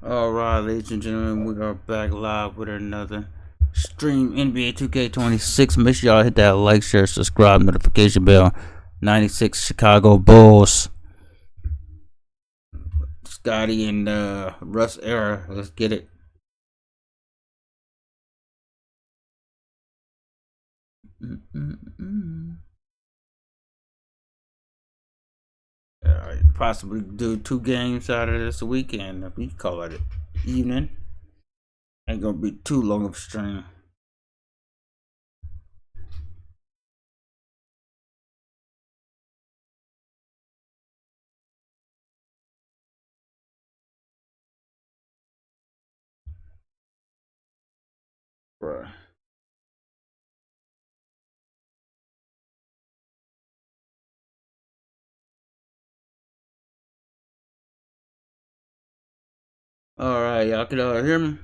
Alright, ladies and gentlemen, we are back live with another stream. NBA 2K26. Make sure y'all hit that like, share, subscribe, notification bell. 96 Chicago Bulls. Scotty and Russ era. Let's get it. Possibly do 2 games out of this weekend if we call it evening. Ain't gonna be too long of a stream. Bruh. Alright, y'all can hear me?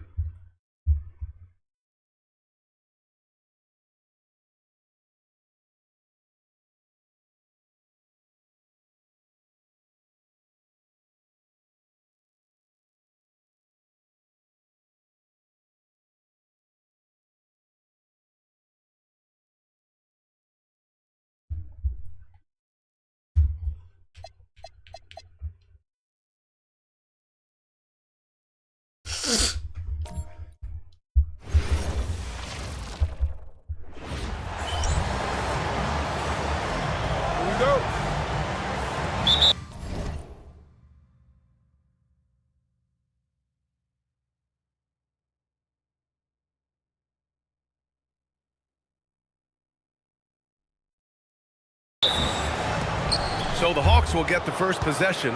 So the Hawks will get the first possession.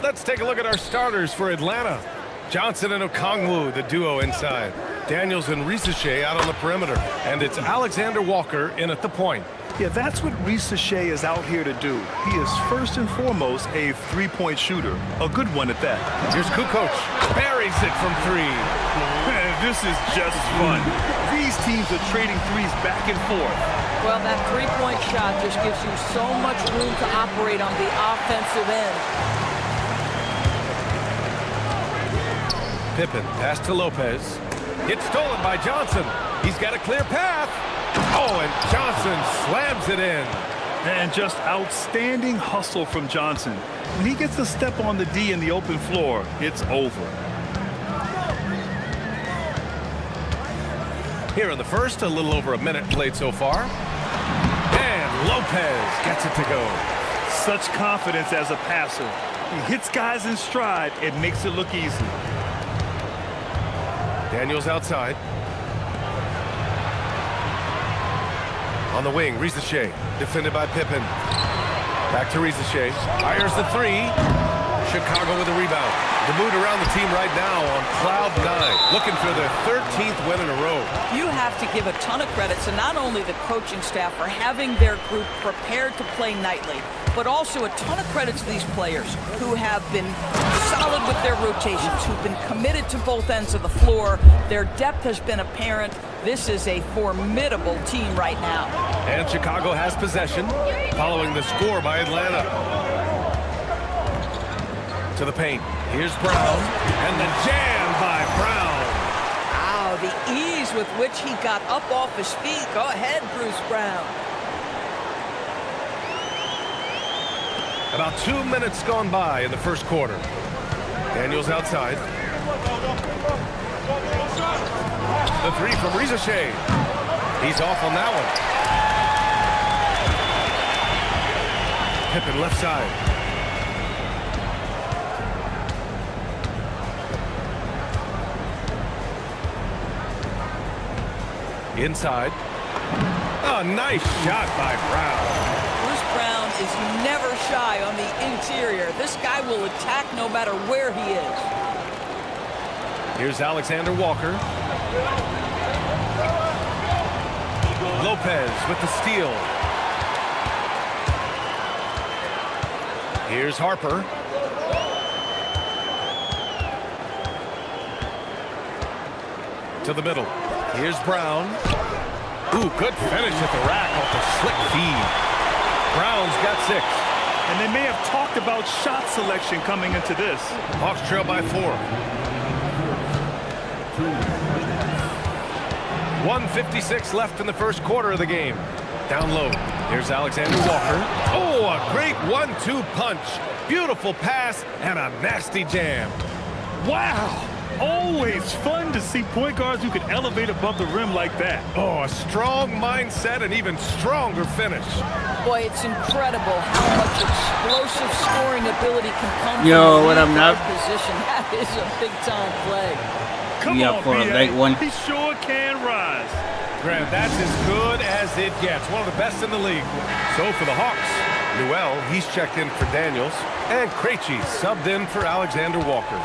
Let's take a look at our starters for Atlanta. Johnson and Okongwu, the duo inside. Daniels and Risache out on the perimeter. And it's Alexander Walker in at the point. Yeah, that's what Risache is out here to do. He is first and foremost a three-point shooter. A good one at that. Here's Kukoc. Buries it from 3. This is just fun. These teams are trading threes back and forth. Well, that three-point shot just gives you so much room to operate on the offensive end. Pippen, pass to Lopez. It's stolen by Johnson. He's got a clear path. Oh, and Johnson slams it in. And just outstanding hustle from Johnson. When he gets a step on the D in the open floor, it's over. Here in the first, a little over a minute played so far. And Lopez gets it to go. Such confidence as a passer. He hits guys in stride. It makes it look easy. Daniels outside. On the wing, Risache, defended by Pippen. Back to Risache. Fires the 3. Chicago with a rebound. The mood around the team right now on cloud 9, looking for their 13th win in a row. You have to give a ton of credit to not only the coaching staff for having their group prepared to play nightly, but also a ton of credit to these players who have been solid with their rotations, who've been committed to both ends of the floor. Their depth has been apparent. This is a formidable team right now. And Chicago has possession, following the score by Atlanta. To the paint. Here's Brown, and the jam by Brown. Wow, the ease with which he got up off his feet. Go ahead, Bruce Brown. About 2 minutes gone by in the first quarter. Daniels outside. The 3 from Risache. He's off on that one. Pippen left side. Inside. Oh, nice shot by Brown. Bruce Brown is never shy on the interior. This guy will attack no matter where he is. Here's Alexander Walker. Lopez with the steal. Here's Harper. To the middle. Here's Brown. Ooh, good finish at the rack off the slick feed. Brown's got 6. And they may have talked about shot selection coming into this. Hawks trail by 4. 1:56 left in the first quarter of the game. Down low. Here's Alexander Walker. Oh, a great 1-2 punch. Beautiful pass and a nasty jam. Wow. Always fun to see point guards who can elevate above the rim like that. Oh, a strong mindset and even stronger finish. Boy, it's incredible how much explosive scoring ability can come Yo, from what up, guard Nub? position. That is a big-time play. Come Yeah, on, for a BA. late one. He sure can rise. Grant, that's as good as it gets. One of the best in the league. So for the Hawks, Newell, he's checked in for Daniels, and Krejci subbed in for Alexander Walker.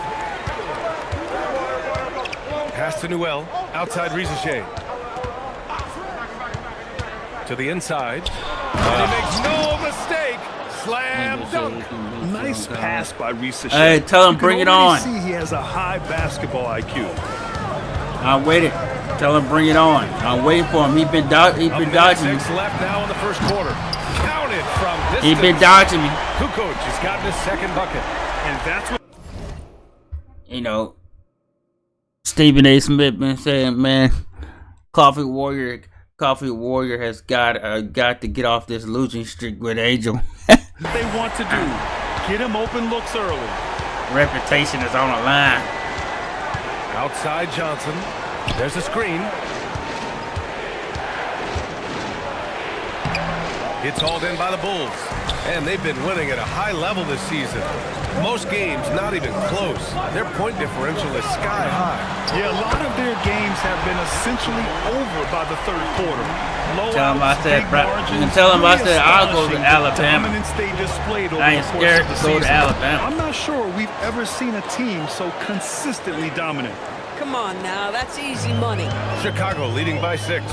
Pass to Newell, outside Rizachet. To the inside. And he makes no mistake. Slam dunk. Nice pass by Risa. Hey, tell him bring it on. See, he has a high basketball IQ. I waited. Tell him bring it on. I'm waiting for him. He been dodging me. Six left now in the first quarter. Counted from distance. He been dodging me. Kukoc has gotten his second bucket. And that's what... You know, Stephen A. Smith been saying, man, Coffee Warrior has got to get off this losing streak with Angel. they want to do. Get him open looks early. Reputation is on the line. Outside Johnson. There's a screen. It's hauled in by the Bulls. And they've been winning at a high level this season. Most games not even close. Their point differential is sky high. Yeah, a lot of their games have been essentially over by the third quarter. Tell him I said, you can tell him I said I'll go to Alabama. I ain't scared to go to Alabama. I'm not sure we've ever seen a team so consistently dominant. Come on now, that's easy money. Chicago leading by 6.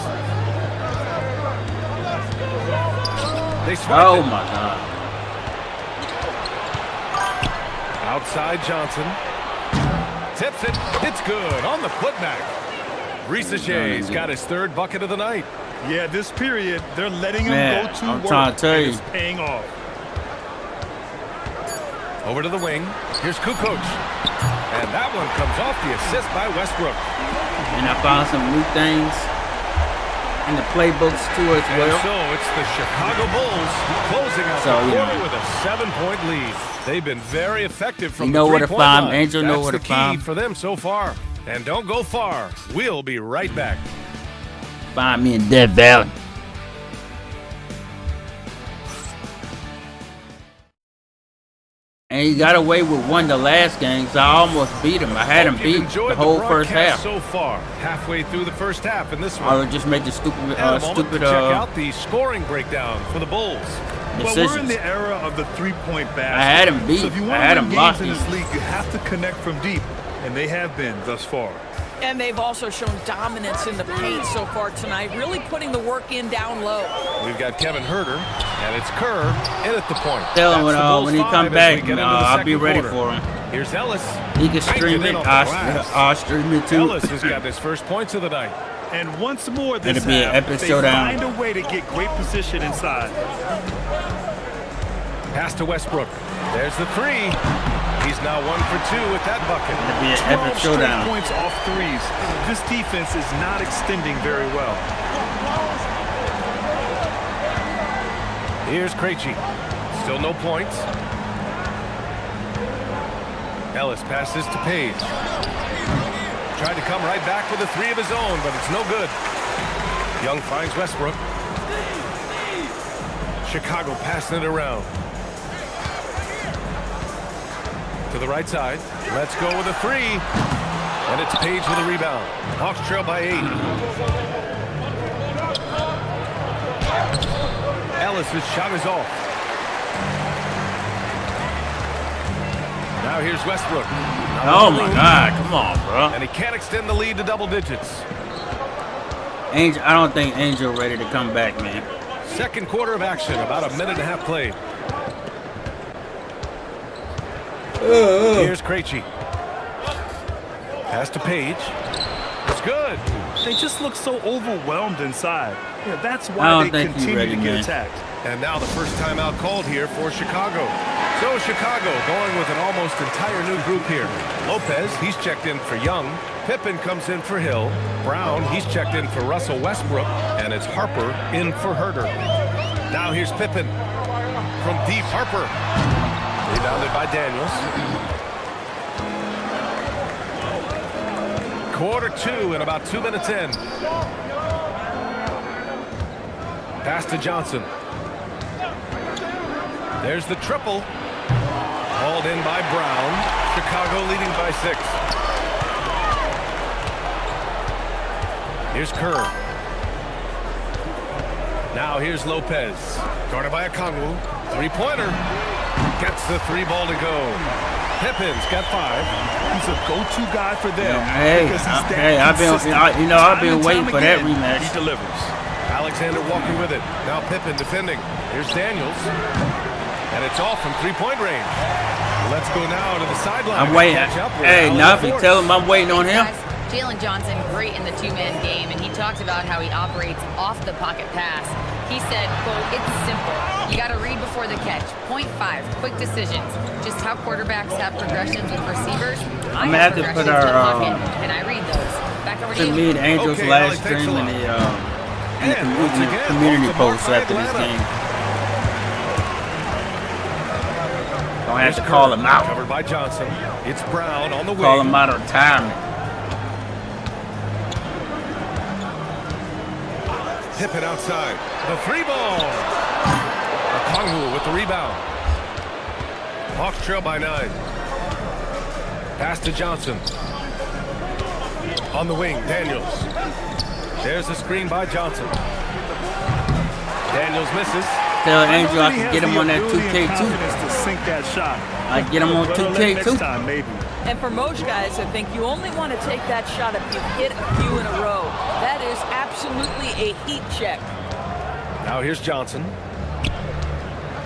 They swipe Oh it. my God. Outside Johnson. Tips it. It's good on the putback. Rizachet's got his third bucket of the night. Yeah, this period, they're letting him Man, go to I'm work. trying to tell and you. it's paying off. Over to the wing. Here's Kukoc. And that one comes off the assist by Westbrook. And I found some new things in the playbooks too as And well. so it's the Chicago Bulls closing out So, the you quarter know. with a 7-point lead. They've been very effective from You know the where to three-point find line. Angel, know That's where the to key find. for them so far. And don't go far. We'll be right back. Find me in Death Valley. And he got away with one the last game, so I almost beat him. I had him Hope you've beat enjoyed the whole first broadcast half. so far. Halfway through the first half in this I one. would just make the stupid, And a moment to stupid check out the scoring breakdown for the Bulls. Well, we're in decisions. the era of the three-point basket. I had him beat. So if you I want had to him win locked games in in. this league, you have to connect from deep, and they have been thus far. And they've also shown dominance in the paint so far tonight, really putting the work in down low. We've got Kevin Herter, and it's Kerr in at the point. Tell him That's the Bulls when he 5 come as back, we get into the I'll be second ready quarter. for him. Here's Ellis. He can Banked stream it in it. off the glass. I'll stream it too. Ellis has got his first points of the night. And once more this It'll be an half, epic they showdown. find a way to get great position inside. Pass to Westbrook. There's the three. He's now 1 for 2 with that bucket. It'll be an 12 epic straight showdown. points off threes. This defense is not extending very well. Here's Krejci. Still no points. Ellis passes to Page. Tried to come right back with a three of his own, but it's no good. Young finds Westbrook. Chicago passing it around. To the right side. Let's go with a three. And it's Page with a rebound. Hawks trail by 8. Ellis' shot is off. Now here's Westbrook. Oh my God! Come on, bro. And he can't extend the lead to double digits. Angel, I don't think Angel ready to come back, man. Second quarter of action, about a minute and a half played. Here's Krejci. Pass to Page. It's good. they just look so overwhelmed inside. Yeah, that's I why don't they think he's continue ready, to get man. attacked. And now the first timeout called here for Chicago. So Chicago going with an almost entire new group here. Lopez, he's checked in for Young. Pippen comes in for Hill. Brown, he's checked in for Russell Westbrook. And it's Harper in for Herter. Now here's Pippen from deep. Harper. Rebounded by Daniels. Quarter 2 and about 2 minutes in. Pass to Johnson. There's the triple. Hauled in by Brown. Chicago leading by 6. Here's Kerr. Now here's Lopez. Guarded by Okongwu. Three-pointer. Gets the 3 ball to go. Pippin's got 5. He's a go-to guy for them. Hey, because he's that hey, I've been consistent. waiting for that Time and again, rematch. He delivers. Alexander walking with it. Now Pippen defending. Here's Daniels. And it's off from 3-point range. Let's go now to the sideline. I'm waiting. Hey, Nafi, tell him I'm waiting on him. Jalen Johnson, great in the two-man game, and he talked about how he operates off the pocket pass. He said, quote, "It's simple. You got to read before the catch. Point 5, quick decisions. Just how quarterbacks have progressions with receivers. I gonna have to put progressions in the our, pocket, and I read those. Back over to To you. me, the Angels Okay, live Ollie, thanks stream a and lot. the And once again, community off the mark posts by after this Atlanta. game. Don't have to call him out. Covered by Johnson. It's Brown on the wing. Call him out of retirement. Pippen outside. The 3 ball. Okongwu with the rebound. Hawks trail by 9. Pass to Johnson. On the wing, Daniels. There's the screen by Johnson. Daniels misses. Tell Angel I He can has get him the on that ability and 2K2. confidence to sink that shot. I get him on Better let 2K2. next time, maybe. And for most guys, I think you only want to take that shot if you've hit a few in a row. That is absolutely a heat check. Now here's Johnson.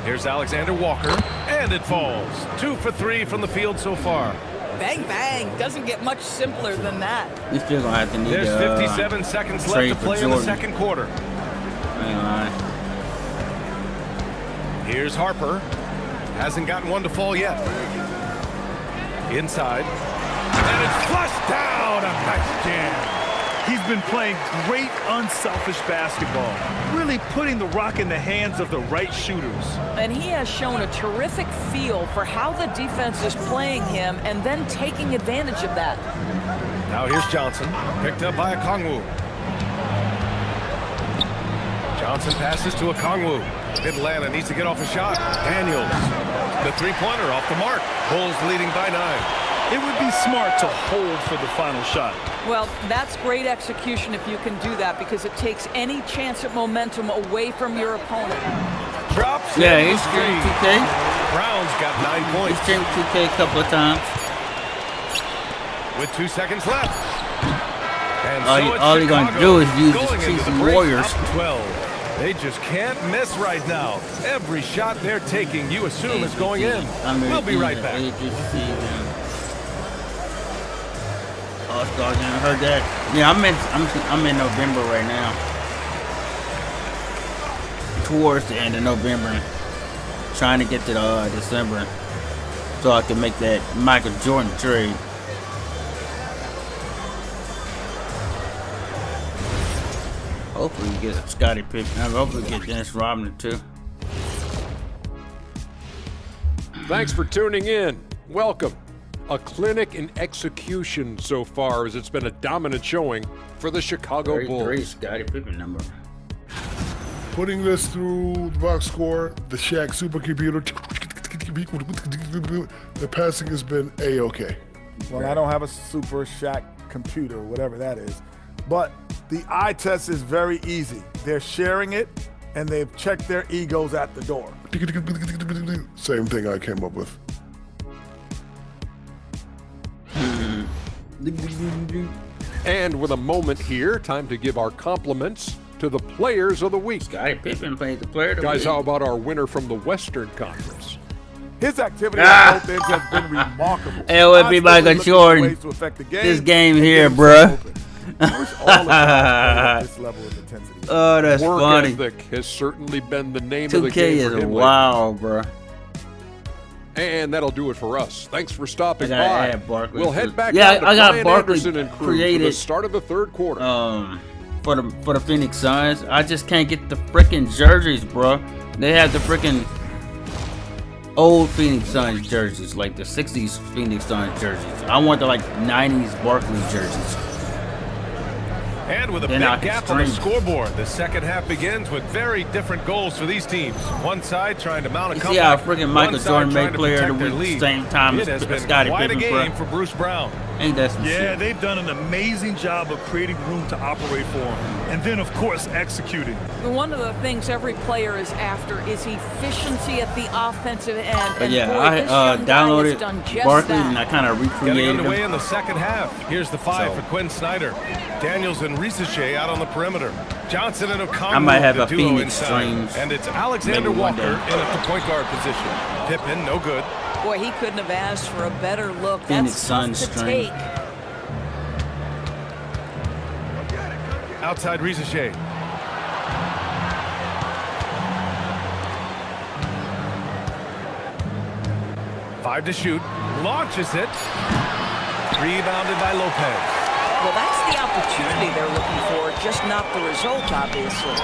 Here's Alexander Walker. And it falls. 2 for 3 from the field so far. Bang, bang. Doesn't get much simpler than that. We still gonna have to need There's 57 seconds left trade to for play in the Jordan. second quarter. Here's Harper. Hasn't gotten one to fall yet. Inside. And it's flushed down. A nice jam. He's been playing great unselfish basketball, really putting the rock in the hands of the right shooters. And he has shown a terrific feel for how the defense is playing him and then taking advantage of that. Now here's Johnson. Picked up by Okongwu. Johnson passes to Okongwu. Atlanta needs to get off a shot. Daniels. The 3-pointer off the mark. Bulls leading by 9. It would be smart to hold for the final shot. Well, that's great execution if you can do that because it takes any chance at momentum away from your opponent. Drops. Yeah, in he's the streamed three. 2K. Brown's got 9 He's points streamed 2K a couple of times. with 2 seconds left. And All he gonna do is use going the into Chiefs the and break, Warriors. up 12. They just can't miss right now. Every shot they're taking, you assume is going in. We'll be right back. All-Star game, heard that. Yeah, I'm in November right now. Towards the end of November, trying to get to December, so I can make that Michael Jordan trade. Hopefully we get Scottie Pippen. Hopefully we get Dennis Rodman too. Thanks for tuning in. Welcome. A clinic in execution so far, as it's been a dominant showing for the Chicago 33 Bulls. Scottie Pippen number. Putting this through the box score, the Shaq supercomputer, the passing has been A-okay. Well, I don't have a Super Shack computer, whatever that is. But the eye test is very easy. They're sharing it, and they've checked their egos at the door. Same thing I came up with. And with a moment here, time to give our compliments to the players of the week. Scottie Pippen played the player of the Guys, week. how about our winner from the Western Conference? His activity on both ends has been remarkable. It would be Constantly Michael looking for Jordan. ways to affect the game This game and here, getting bruh. open. I wish all the guys played at this level of intensity. Oh, that's Work funny. ethic has certainly been the name of the 2K game is for him wild, bro. lately. And that'll do it for us. Thanks for stopping I gotta by. add Barkley We'll to head this. back Yeah, down to I got Brian Barkley Anderson and crew for the created. start of the third quarter. For the Phoenix Suns. I just can't get the freaking jerseys, bro. They have the freaking old Phoenix Suns jerseys, like the 60s Phoenix Suns jerseys. I want the like 90s Barkley jerseys. And with a Then big I can gap on the stream. scoreboard, the second half begins with very different goals for these teams. One side trying to mount a You comeback. see how freaking Michael one side Jordan trying made to player of the protect their week lead. same time It has as been Scottie quite a Pippen, game bro. for Bruce Brown. Ain't that some Yeah, shit? they've done an amazing job of creating room to operate for him. And then, of course, executing. One of the things every player is after is efficiency at the offensive end. But And yeah, boy, I this young guy has downloaded done just Barkley that. and I kind of Getting recreated underway him. in the second half. Here's the five So- for Quinn Snyder. Daniels and Risache out on the perimeter. Johnson and Okongwu, I might have the a duo Phoenix inside. streams And it's Alexander maybe one Walker day. in at the point guard position. Pippen, no good. Boy, he couldn't have asked for a better look. Phoenix That's tough Suns to stream. take. Outside Risache. Five to shoot. Launches it. Rebounded by Lopez. Well, that's the opportunity they're looking for, just not the result, obviously.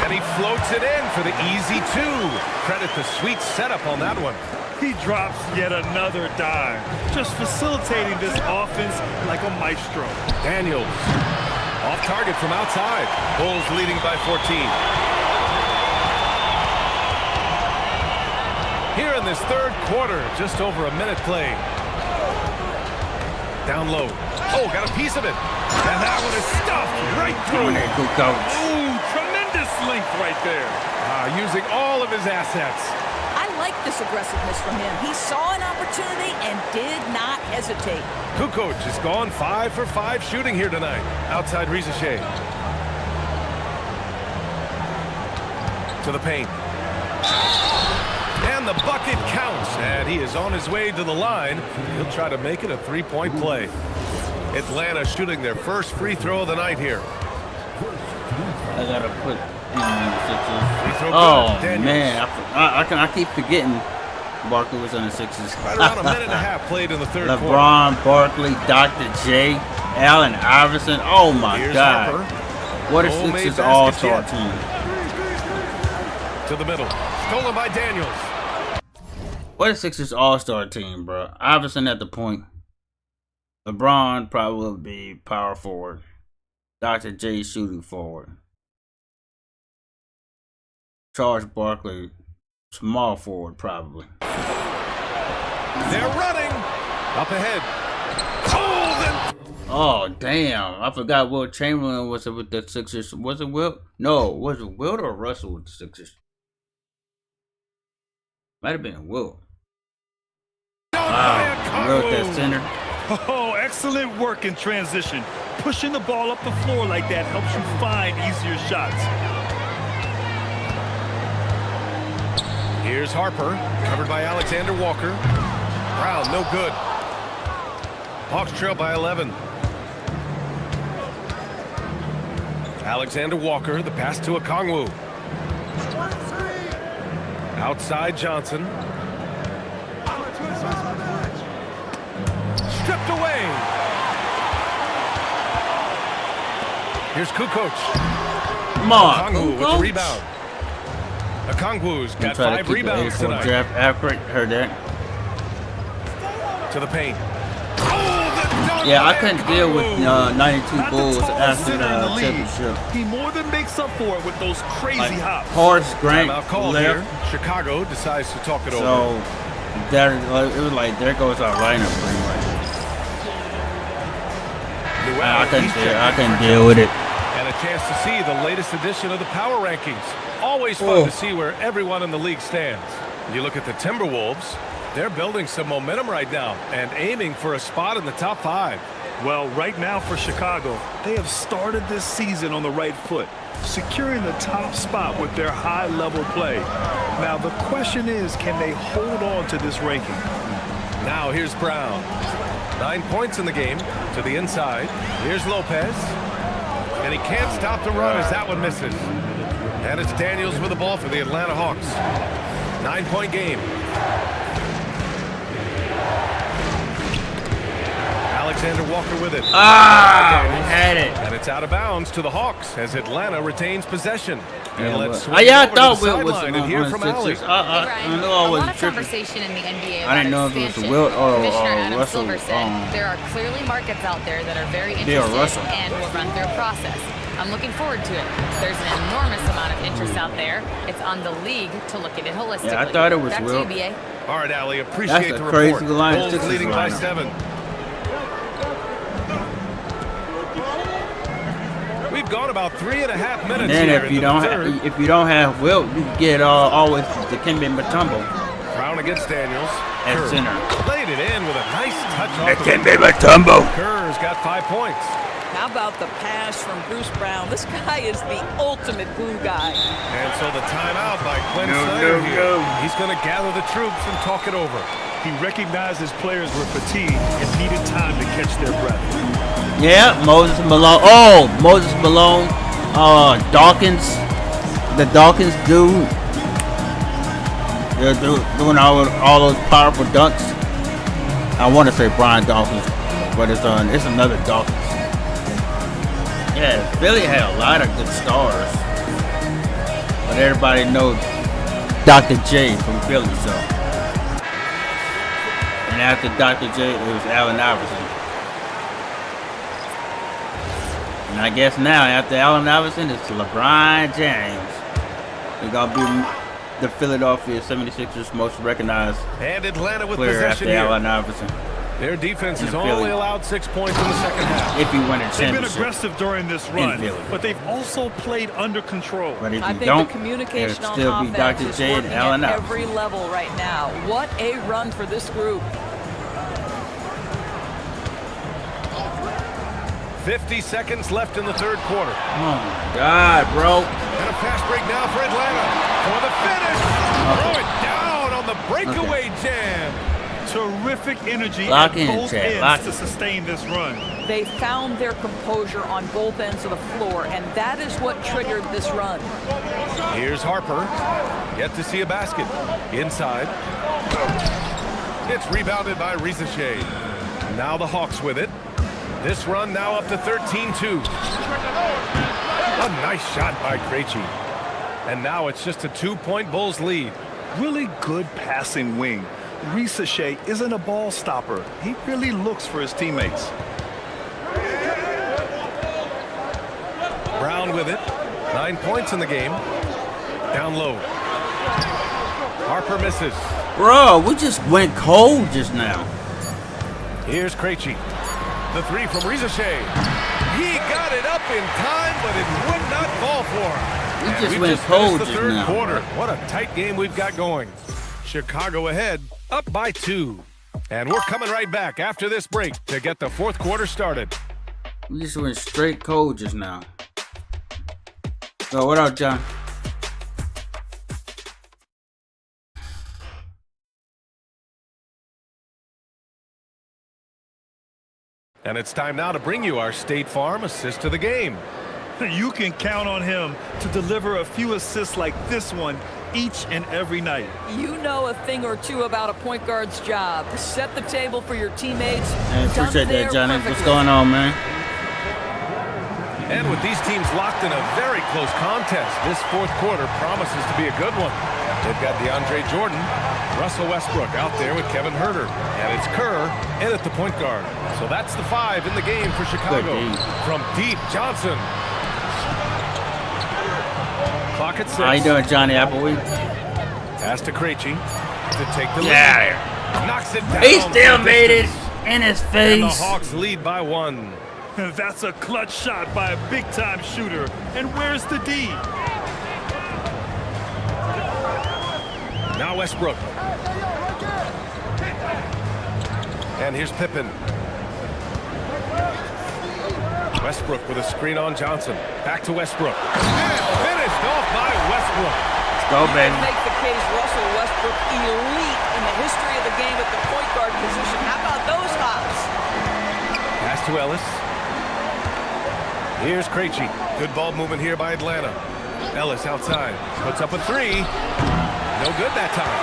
And he floats it in for the easy two. Credit the sweet setup on that one. He drops yet another dime, just facilitating this offense like a maestro. Daniels. Off target from outside. Bulls leading by 14. Here in this third quarter, just over a minute played. Down low. Oh, got a piece of it. And that one is stuffed right through him. Good coach. Ooh, tremendous length right there. Using all of his assets. I like this aggressiveness from him. He saw an opportunity and did not hesitate. Kukoc has gone 5 for 5 shooting here tonight. Outside Risache. To the paint. And the bucket counts. And he is on his way to the line. He'll try to make it a three-point play. Atlanta shooting their first free throw of the night here. I gotta put in the Sixers. Free throw Oh good. Daniels. man, I keep forgetting Barkley was on the Sixers. Right around a minute and a half played in the third quarter. LeBron, Barkley, Dr. J, Allen Iverson. Oh my Here's God! Harper. What a Homemade Sixers basket All-Star yet. team! To the middle. Stolen by Daniels. What a Sixers All-Star team, bro. Iverson at the point. LeBron probably be power forward. Dr. J shooting forward. Charles Barkley, small forward probably. They're running. Up ahead. Oh damn! I forgot Wilt Chamberlain was with the Sixers. Was it Wilt? No, was it Wilt or Russell with the Sixers? Might have been Wilt. Wow, Wilt that center. Oh, excellent work in transition. Pushing the ball up the floor like that helps you find easier shots. Here's Harper, covered by Alexander Walker. Brown, no good. Hawks trail by 11. Alexander Walker, the pass to Okongwu. Outside Johnson. Stripped away. Here's Kukoc. Come on, Okongwu with the Kukoc. rebound. Okongwu's I'm got trying to 5 keep the rebounds 84 tonight. draft accurate. Heard that? To the paint. Oh, Yeah, I couldn't deal with 92 Not Bulls the tallest after center in the the league. championship. He more than makes up for it with those crazy Like, hops. Horace Grant Timeout called left, here. Chicago decides to talk it over. so that it was like there goes our lineup pretty much. I couldn't deal with it. And a chance to see the latest edition of the power rankings. Always fun to see where everyone in the league stands. You look at the Timberwolves, they're building some momentum right now and aiming for a spot in the top 5. Well, right now for Chicago, they have started this season on the right foot, securing the top spot with their high-level play. Now, the question is, can they hold on to this ranking? Now here's Brown. 9 points in the game. To the inside. Here's Lopez. And he can't stop the run as that one misses. And it's Daniels with the ball for the Atlanta Hawks. 9-point game. Alexander Walker with it. Had it. And it's out of bounds to the Hawks as Atlanta retains possession. And Yeah, let's but- I thought Wilt Wilt was and hear from Allie. I know I a was lot of tripping. conversation in the NBA I didn't know about if it was expansion. Wilt or Commissioner Adam Russell. Silver said there are clearly markets out there that are very Yeah, interested Russell. and will run through a process. I'm looking forward to it. There's an enormous amount of interest out there. It's on the league to look at it holistically. Yeah, I thought it was Back Wilt. to you, BA. All right, Allie, appreciate That's a the crazy report. line. Bulls Sixers leading by lineup. 7. We've gone about 3.5 minutes And then here if you into don't the third. if you don't have Wilt, you can get always the Dikembe Mutombo Brown against Daniels. at Kerr center. laid it in with a nice touch off the Dikembe Mutombo. Kerr's got 5 points. How about the pass from Bruce Brown? This guy is the ultimate glue guy. And so the timeout by Quinn No, Snyder no, here. no. He's going to gather the troops and talk it over. He recognized his players were fatigued and needed time to catch their breath. Yeah, Moses Malone. Oh, Moses Malone. Dawkins. The Dawkins dude. They're doing all those powerful dunks. I want to say Brian Dawkins, but it's another Dawkins. Yeah, Philly had a lot of good stars, but everybody knows Dr. J from Philly, so. And after Dr. J, it was Allen Iverson. And I guess now, after Allen Iverson, it's LeBron James. He's going to be the Philadelphia 76ers' most recognized And Atlanta with player possession after here. Allen Iverson. Their defense has In only Philly. allowed 6 points in the second half. If you win a They've been championship. aggressive during this run, Philly. but they've also played under control. But if I you think don't, the communication it'll on still be offense Dr. is J and working Allen at Iverson. every level right now. What a run for this group. 50 seconds left in the third quarter. Oh my God, bro. And a fast break now for Atlanta. For the finish. Throw it down on the breakaway jam. Terrific energy Lock at in, both Chad. Lock ends to in. sustain this run. They found their composure on both ends of the floor, and that is what triggered this run. Here's Harper. Yet to see a basket. Inside. It's rebounded by Rizachet. Now the Hawks with it. This run now up to 13-2. A nice shot by Krejci. And now it's just a 2-point Bulls lead. Really good passing wing. Rizachet isn't a ball stopper. He really looks for his teammates. Brown with it. 9 points in the game. Down low. Harper misses. Bro, we just went cold just now. Here's Krejci. The three from Rizachet. He got it up in time, but it would not fall for him. We And just we went finished cold the just third now. quarter. What a tight game we've got going. Chicago ahead, up by 2. And we're coming right back after this break to get the fourth quarter started. We just went straight cold just now. So what up, John? And it's time now to bring you our State Farm assist to the game. You can count on him to deliver a few assists like this one each and every night. You know a thing or two about a point guard's job. Set the table for your teammates. I appreciate Done there that, Johnny. What's perfectly. going on, man? And with these teams locked in a very close contest, this fourth quarter promises to be a good one. They've got DeAndre Jordan, Russell Westbrook out there with Kevin Herter, and it's Kerr in at the point guard. So that's the 5 in the game for Chicago. Good D. From deep, Johnson. Clock at 6. How you doing, Johnny Applewee? Pass to Krejci to take the lead. Yeah. Knocks it down. He still from made it distance. in his And the face. Hawks lead by 1. That's a clutch shot by a big-time shooter. And where's the D? Now Westbrook. And here's Pippen. Westbrook with a screen on Johnson. Back to Westbrook. And finished off by Westbrook. go, You baby. can make the case Russell Westbrook elite in the history of the game at the point guard position. How about those hops? Pass to Ellis. Here's Krejci. Good ball movement here by Atlanta. Ellis outside. Puts up a three. No good that time.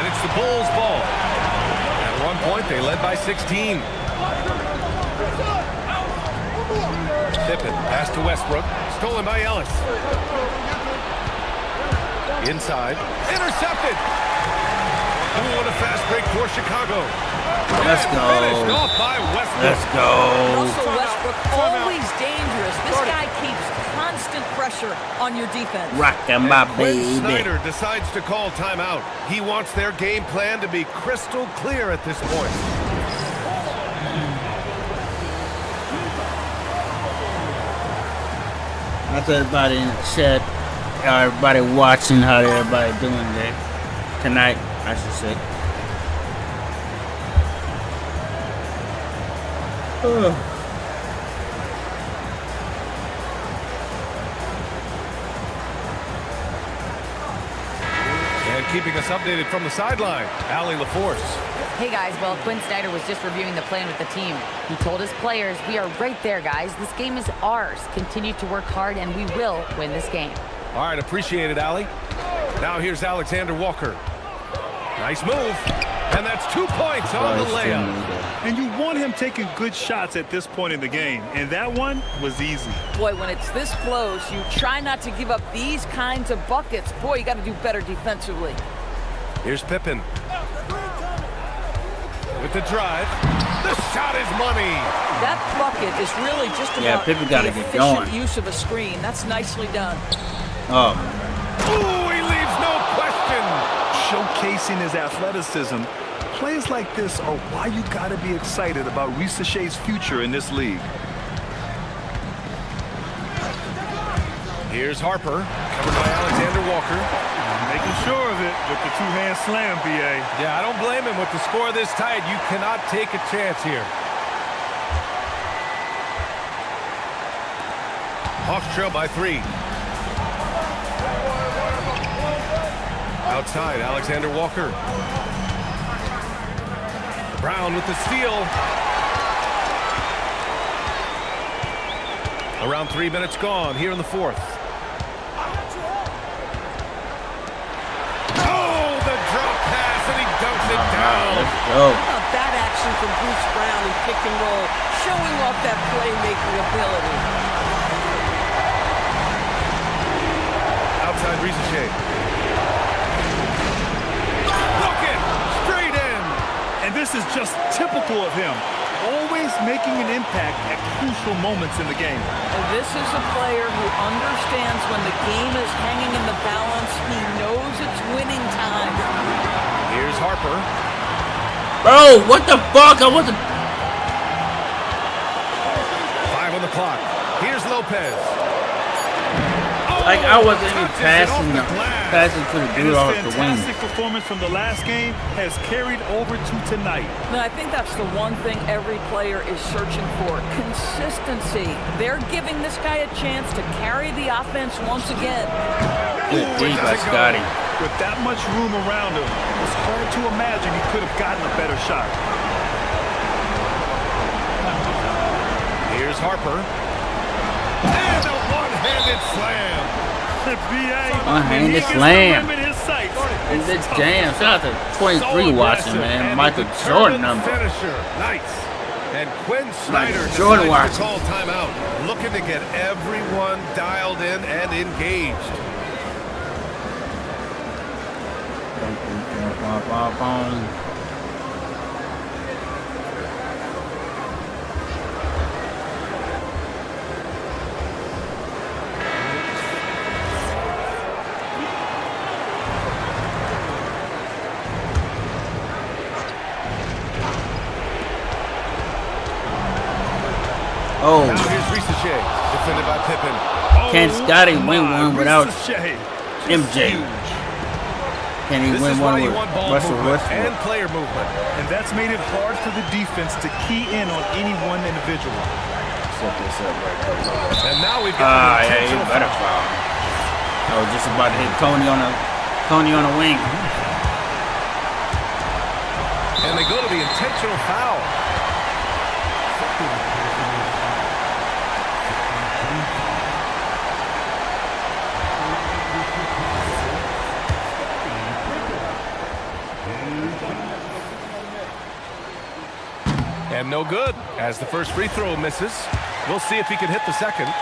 And it's the Bulls' ball. At one point, they led by 16. Pippen, pass to Westbrook. Stolen by Ellis. Inside. Intercepted. Ooh, what a fast break for Chicago. Let's And go. finished off by Westbrook. Let's go. Russell Westbrook, always dangerous. This guy keeps constant pressure on your defense. Rockin' my Quinn baby. Snyder decides to call timeout. He wants their game plan to be crystal clear at this point. That's everybody in the chat. Everybody watching how everybody doing there tonight, I should say. And keeping us updated from the sideline, Allie LaForce. Hey guys, well, Quinn Snyder was just reviewing the plan with the team. He told his players, we are right there, guys. This game is ours. Continue to work hard and we will win this game. All right, appreciate it, Allie. Now here's Alexander Walker. Nice move. And that's 2 points on the layup. And you want him taking good shots at this point in the game. And that one was easy. Boy, when it's this close, you try not to give up these kinds of buckets. Boy, you got to do better defensively. Here's Pippen. With the drive. The shot is money. That bucket is really just about Pippen gotta the get efficient going. use of a screen. That's nicely done. Oh, Ooh, he leaves no question. Showcasing his athleticism. Plays like this are why you got to be excited about Risaché's future in this league. Here's Harper. Covered by Alexander Walker. Making sure of it with the two-hand slam, BA. Yeah, I don't blame him. With the score this tight, you cannot take a chance here. Hawks trail by 3. Outside, Alexander Walker. Brown with the steal. Around 3 minutes gone here in the fourth. Oh, the drop pass, and he dunks it down. let's go. How about that action from Bruce Brown in pick and roll, showing off that playmaking ability. Outside Risache. Bucket! Straight in! And this is just typical of him. Always making an impact at crucial moments in the game. And this is a player who understands when the game is hanging in the balance. He knows it's winning time. Here's Harper. Bro, what the fuck? I wasn't. 5 on the clock. Here's Lopez. Like, I wasn't even Touches it off passing the the, glass. passing to the And dude his off the wing. fantastic performance from the last game has carried over to tonight. Now, I think that's the one thing every player is searching for. Consistency. They're giving this guy a chance to carry the offense once again. Good D by Scotty. With that much room around him, it's hard to imagine he could have gotten a better shot. Here's Harper. And a one-handed slam. One-handed slam. And this jam. Shout out to 23 So watching, aggressive man. and Michael a Jordan determined number. Finisher. Nice. And Quinn Snyder Jordan decides to watching. call timeout, looking to get everyone dialed in and engaged. Oh, Now here's Risache, defended by Pippen. can Scotty win one without Risache. MJ? Can he This win is one why you with want ball Russell movement Westbrook? and player movement. And that's made it hard for the defense to key in on any one individual. And now we've got an Yeah, you intentional better foul. foul. Oh, just about to hit Tony on a wing. And they go to the intentional foul. And no good, as the first free throw misses. We'll see if he can hit the second.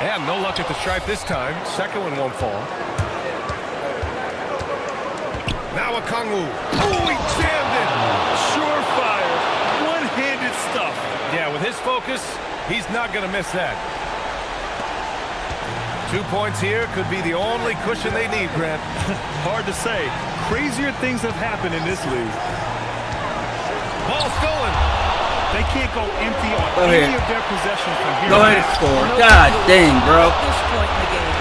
And no luck at the stripe this time. Second one won't fall. Now Okongwu. Oh, he jammed it. Surefire, one-handed stuff. Yeah, with his focus, he's not going to miss that. 2 points here could be the only cushion they need, Grant. Hard to say. Crazier things have happened in this league. Ball stolen. They can't go empty on any of their possessions from here. Go ahead and score. God dang, bro. At this point in the game.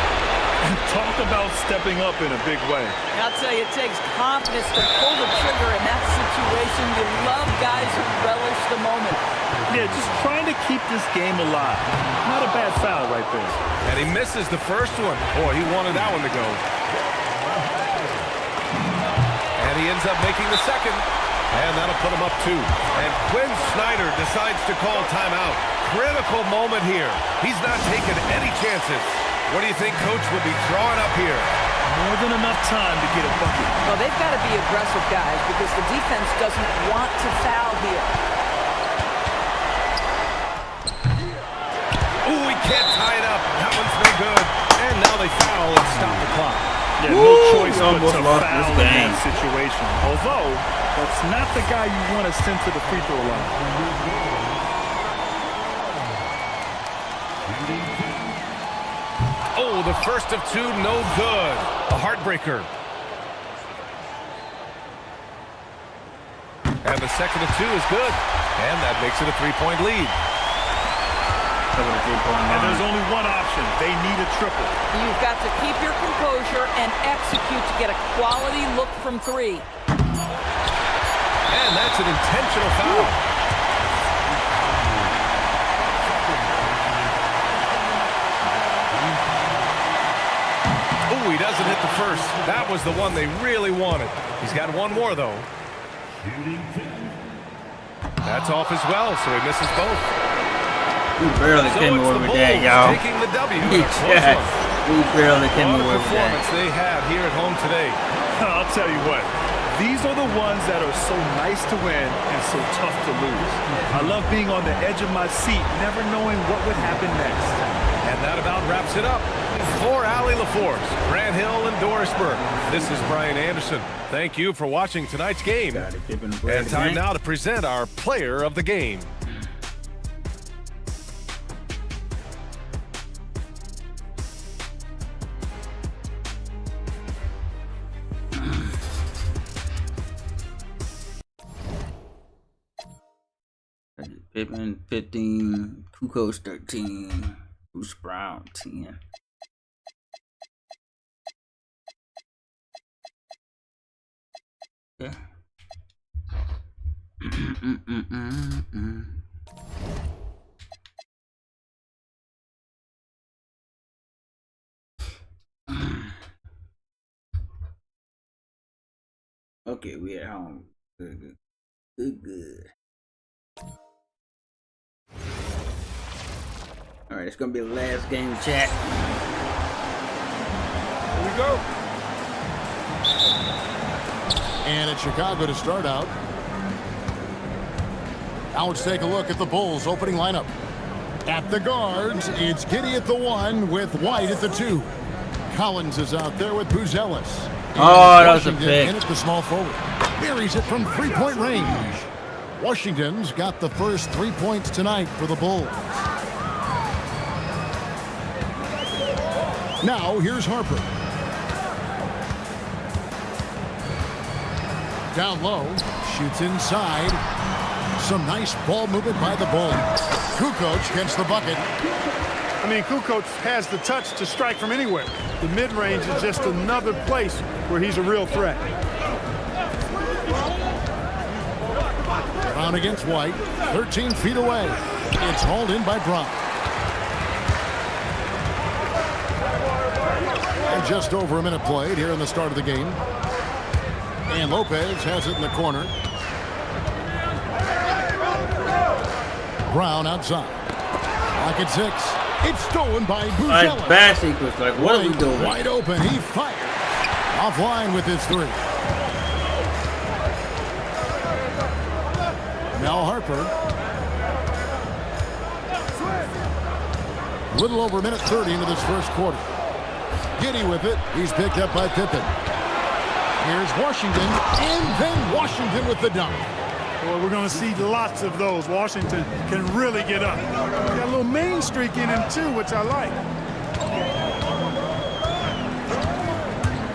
And talk about stepping up in a big way. I'll tell you, it takes confidence to pull the trigger in that situation. You love guys who relish the moment. Yeah, just trying to keep this game alive. Not a bad foul right there. And he misses the first one. Boy, he wanted that one to go. And he ends up making the second. And that'll put him up 2. And Quinn Snyder decides to call timeout. Critical moment here. He's not taking any chances. What do you think Coach would be drawing up here? More than enough time to get a bucket. Well, they've got to be aggressive, guys, because the defense doesn't want to foul here. Ooh, he can't tie it up. That one's no good. And now they foul and stop the clock. Yeah, no choice but almost to lost foul this in game. that situation. Although, that's not the guy you want to send to the free throw line. Oh, the first of 2, no good. A heartbreaker. And the second of 2 is good. And that makes it a 3-point lead. And there's only one option. They need a triple. You've got to keep your composure and execute to get a quality look from 3. And that's an intentional foul. Ooh, he doesn't hit the first. That was the one they really wanted. He's got one more, though. That's off as well, so he misses both. We barely came away with that, y'all. Taking the W. We barely came What a away with performance that. they had here at home today. I'll tell you what. These are the ones that are so nice to win and so tough to lose. I love being on the edge of my seat, never knowing what would happen next. And that about wraps it up. For Allie LaForce, Grant Hill, and Doris Burke, this is Brian Anderson. Thank you for watching tonight's game. And time now to present our player of the game. Pittman 15, Kukoc 13, Bruce Brown 10. Yeah. Okay, we at home. Good. All right, it's gonna be the last game, chat. Here we go. And it's Chicago to start out. Now let's take a look at the Bulls' opening lineup. At the guards, it's Giddey at the 1 with White at the 2. Collins is out there with Buzelis. Oh, that was a pick. And at the small forward. Buries it from three-point range. Washington's got the first 3 points tonight for the Bulls. Now, here's Harper. Down low, shoots inside. Some nice ball movement by the Bulls. Kukoc gets the bucket. I mean, Kukoc has the touch to strike from anywhere. The mid-range is just another place where he's a real threat. Brown against White, 13 feet away. It's hauled in by Brown. just over a minute played here in the start of the game. And Lopez has it in the corner. Brown outside. Pocket 6. It's stolen by Buzelis. Bad sequence. Like, what are we doing? Wide open. He fired. Offline with his 3. Now Harper. Little over a minute 30 into this first quarter. Giddey with it. He's picked up by Pippen. Here's Washington. And then Washington with the dunk. Well, we're going to see lots of those. Washington can really get up. Got a little main streak in him, too, which I like.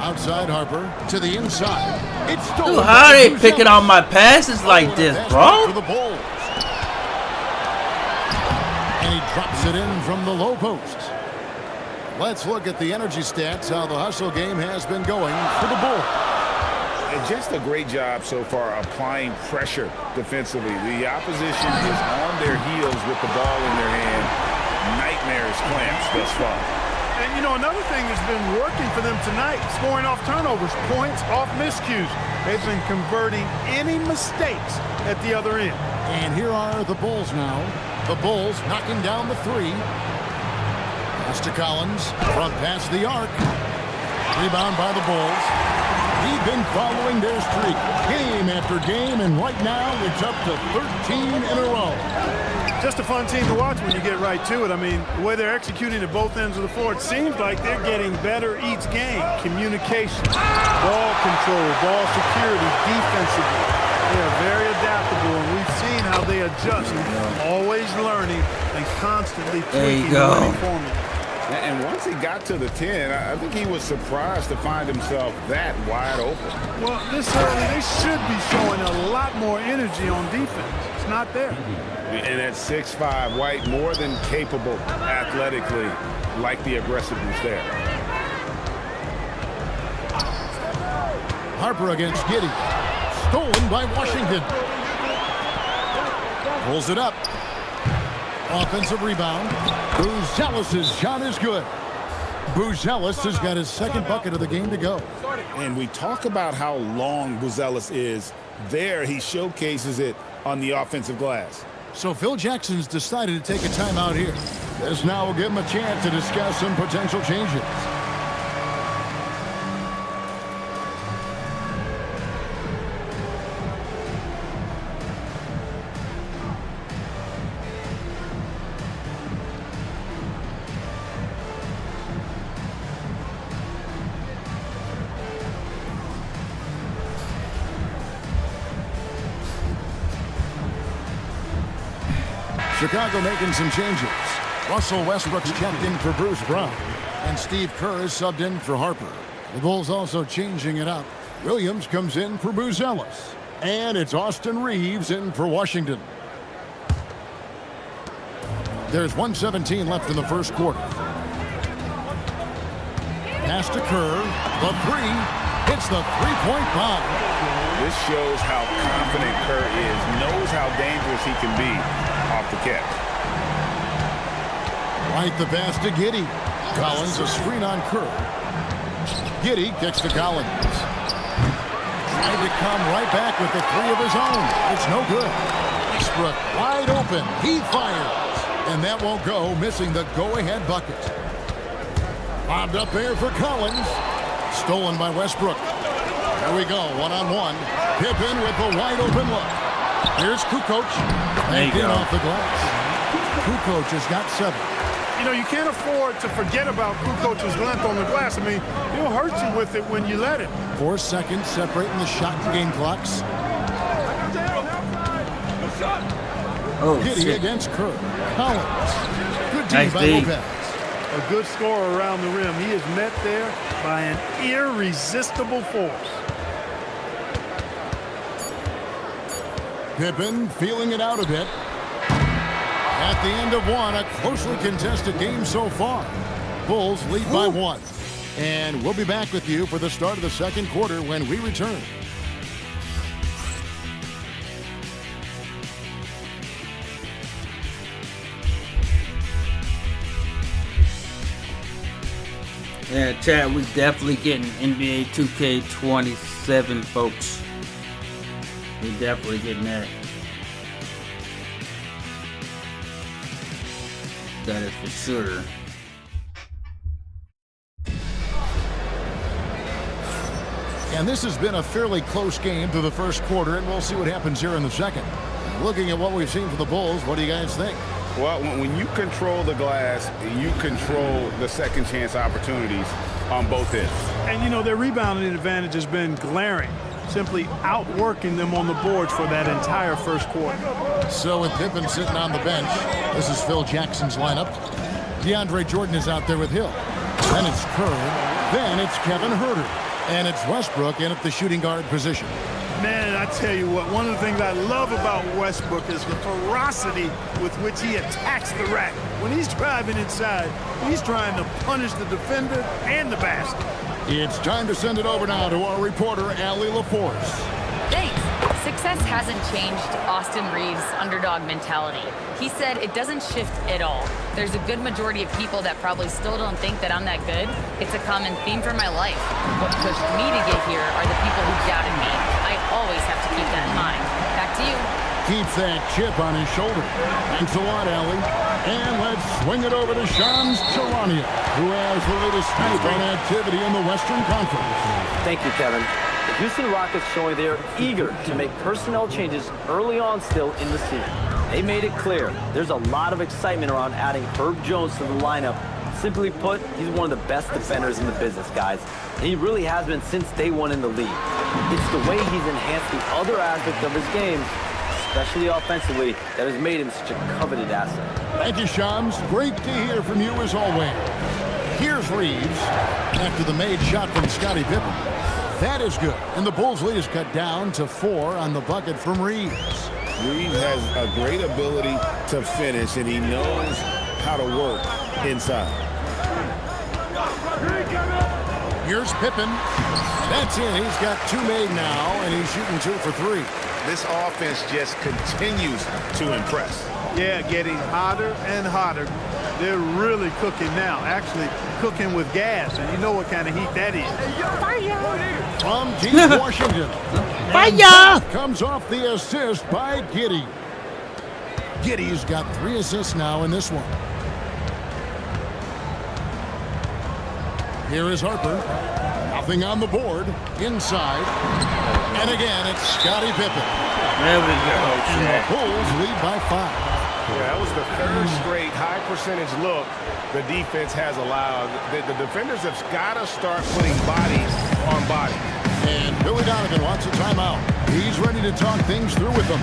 Outside Harper to the inside. It's stolen. Dude, how are they picking on my passes like this, bro? For the Bulls. And he drops it in from the low post. Let's look at the energy stats, how the hustle game has been going for the Bulls. Just a great job so far applying pressure defensively. The opposition is on their heels with the ball in their hand. Nightmares clamps thus far. And, you know, another thing that's been working for them tonight, scoring off turnovers, points off miscues. They've been converting any mistakes at the other end. And here are the Bulls now. The Bulls knocking down the 3. Pass to Collins. Front past the arc. Rebound by the Bulls. He's been following their streak game after game, and right now it's up to 13 in a row. Just a fun team to watch when you get right to it. I mean, the way they're executing at both ends of the floor, it seems like they're getting better each game. Communication, ball control, ball security, defensively. They are very adaptable, and we've seen how they adjust. Always learning and constantly tweaking the winning formula. And once he got to the 10, I think he was surprised to find himself that wide open. Well, this early, they should be showing a lot more energy on defense. It's not there. And at 6'5", White, more than capable athletically, like the aggressiveness there. Harper against Giddey. Stolen by Washington. Pulls it up. Offensive rebound. Buzelis' shot is good. Buzelis has got his second bucket of the game to go. And we talk about how long Buzelis is. There, he showcases it on the offensive glass. So Phil Jackson's decided to take a timeout here. This now will give him a chance to discuss some potential changes. Chicago making some changes. Russell Westbrook's checked in for Bruce Brown. And Steve Kerr is subbed in for Harper. The Bulls also changing it up. Williams comes in for Buzelis. And it's Austin Reeves in for Washington. There's 1:17 left in the first quarter. Pass to Kerr. The 3. Hits the three-point bomb. This shows how confident Kerr is. Knows how dangerous he can be off the catch. Right the pass to Giddey. Collins a screen on Kerr. Giddey kicks to Collins. Trying to come right back with the 3 of his own. It's no good. Westbrook wide open. He fires. And that won't go, missing the go-ahead bucket. Bobbed up there for Collins. Stolen by Westbrook. There we go, one-on-one. Pippen with the wide-open look. Here's Kukoc. Banked in off the glass. Kukoc has got 7. You know, you can't afford to forget about Kukoc's length on the glass. I mean, he'll hurt you with it when you let it. 4 seconds separating the shot and game clocks. Giddey against Kerr. Collins. Good team by Lopez. A good scorer around the rim. He is met there by an irresistible force. Pippen feeling it out a bit. At the end of one, a closely contested game so far. Bulls lead by 1. And we'll be back with you for the start of the second quarter when we return. Yeah, chat, we definitely getting NBA 2K27, folks. We definitely getting that. That is for sure. And this has been a fairly close game through the first quarter, and we'll see what happens here in the second. Looking at what we've seen from the Bulls, what do you guys think? Well, when you control the glass, you control the second chance opportunities on both ends. And, you know, their rebounding advantage has been glaring, simply outworking them on the boards for that entire first quarter. So with Pippen sitting on the bench, this is Phil Jackson's lineup. DeAndre Jordan is out there with Hill. Then it's Curry. Then it's Kevin Huerter. And it's Westbrook in at the shooting guard position. Man, I tell you what, one of the things I love about Westbrook is the ferocity with which he attacks the rack. When he's driving inside, he's trying to punish the defender and the basket. It's time to send it over now to our reporter, Allie LaForce. Thanks. Success hasn't changed Austin Reeves' underdog mentality. He said it doesn't shift at all. There's a good majority of people that probably still don't think that I'm that good. It's a common theme for my life. What pushed me to get here are the people who doubted me. I always have to keep that in mind. Back to you. Keeps that chip on his shoulder. Thanks a lot, Allie. And let's swing it over to Shams Charania, who has the latest scoop on activity in the Western Conference. Thank you, Kevin. The Houston Rockets showing they are eager to make personnel changes early on still in the season. They made it clear there's a lot of excitement around adding Herb Jones to the lineup. Simply put, he's one of the best defenders in the business, guys. And he really has been since day one in the league. It's the way he's enhanced the other aspects of his game, especially offensively, that has made him such a coveted asset. Thank you, Shams. Great to hear from you as always. Here's Reeves after the made shot from Scottie Pippen. That is good. And the Bulls' lead is cut down to 4 on the bucket from Reeves. Reeves has a great ability to finish, and he knows how to work inside. Here's Pippen. That's in. He's got 2 made now, and he's shooting 2 for 3. This offense just continues to impress. Yeah, getting hotter and hotter. They're really cooking now, actually cooking with gas, and you know what kind of heat that is. From Deep Washington. Fire! Comes off the assist by Giddey. Giddey's got 3 assists now in this one. Here is Harper. Nothing on the board. Inside. And again, it's Scottie Pippen. There we go. And the Bulls lead by 5. Yeah, that was the third straight high percentage look the defense has allowed. The defenders have got to start putting bodies on bodies. And Billy Donovan wants a timeout. He's ready to talk things through with them.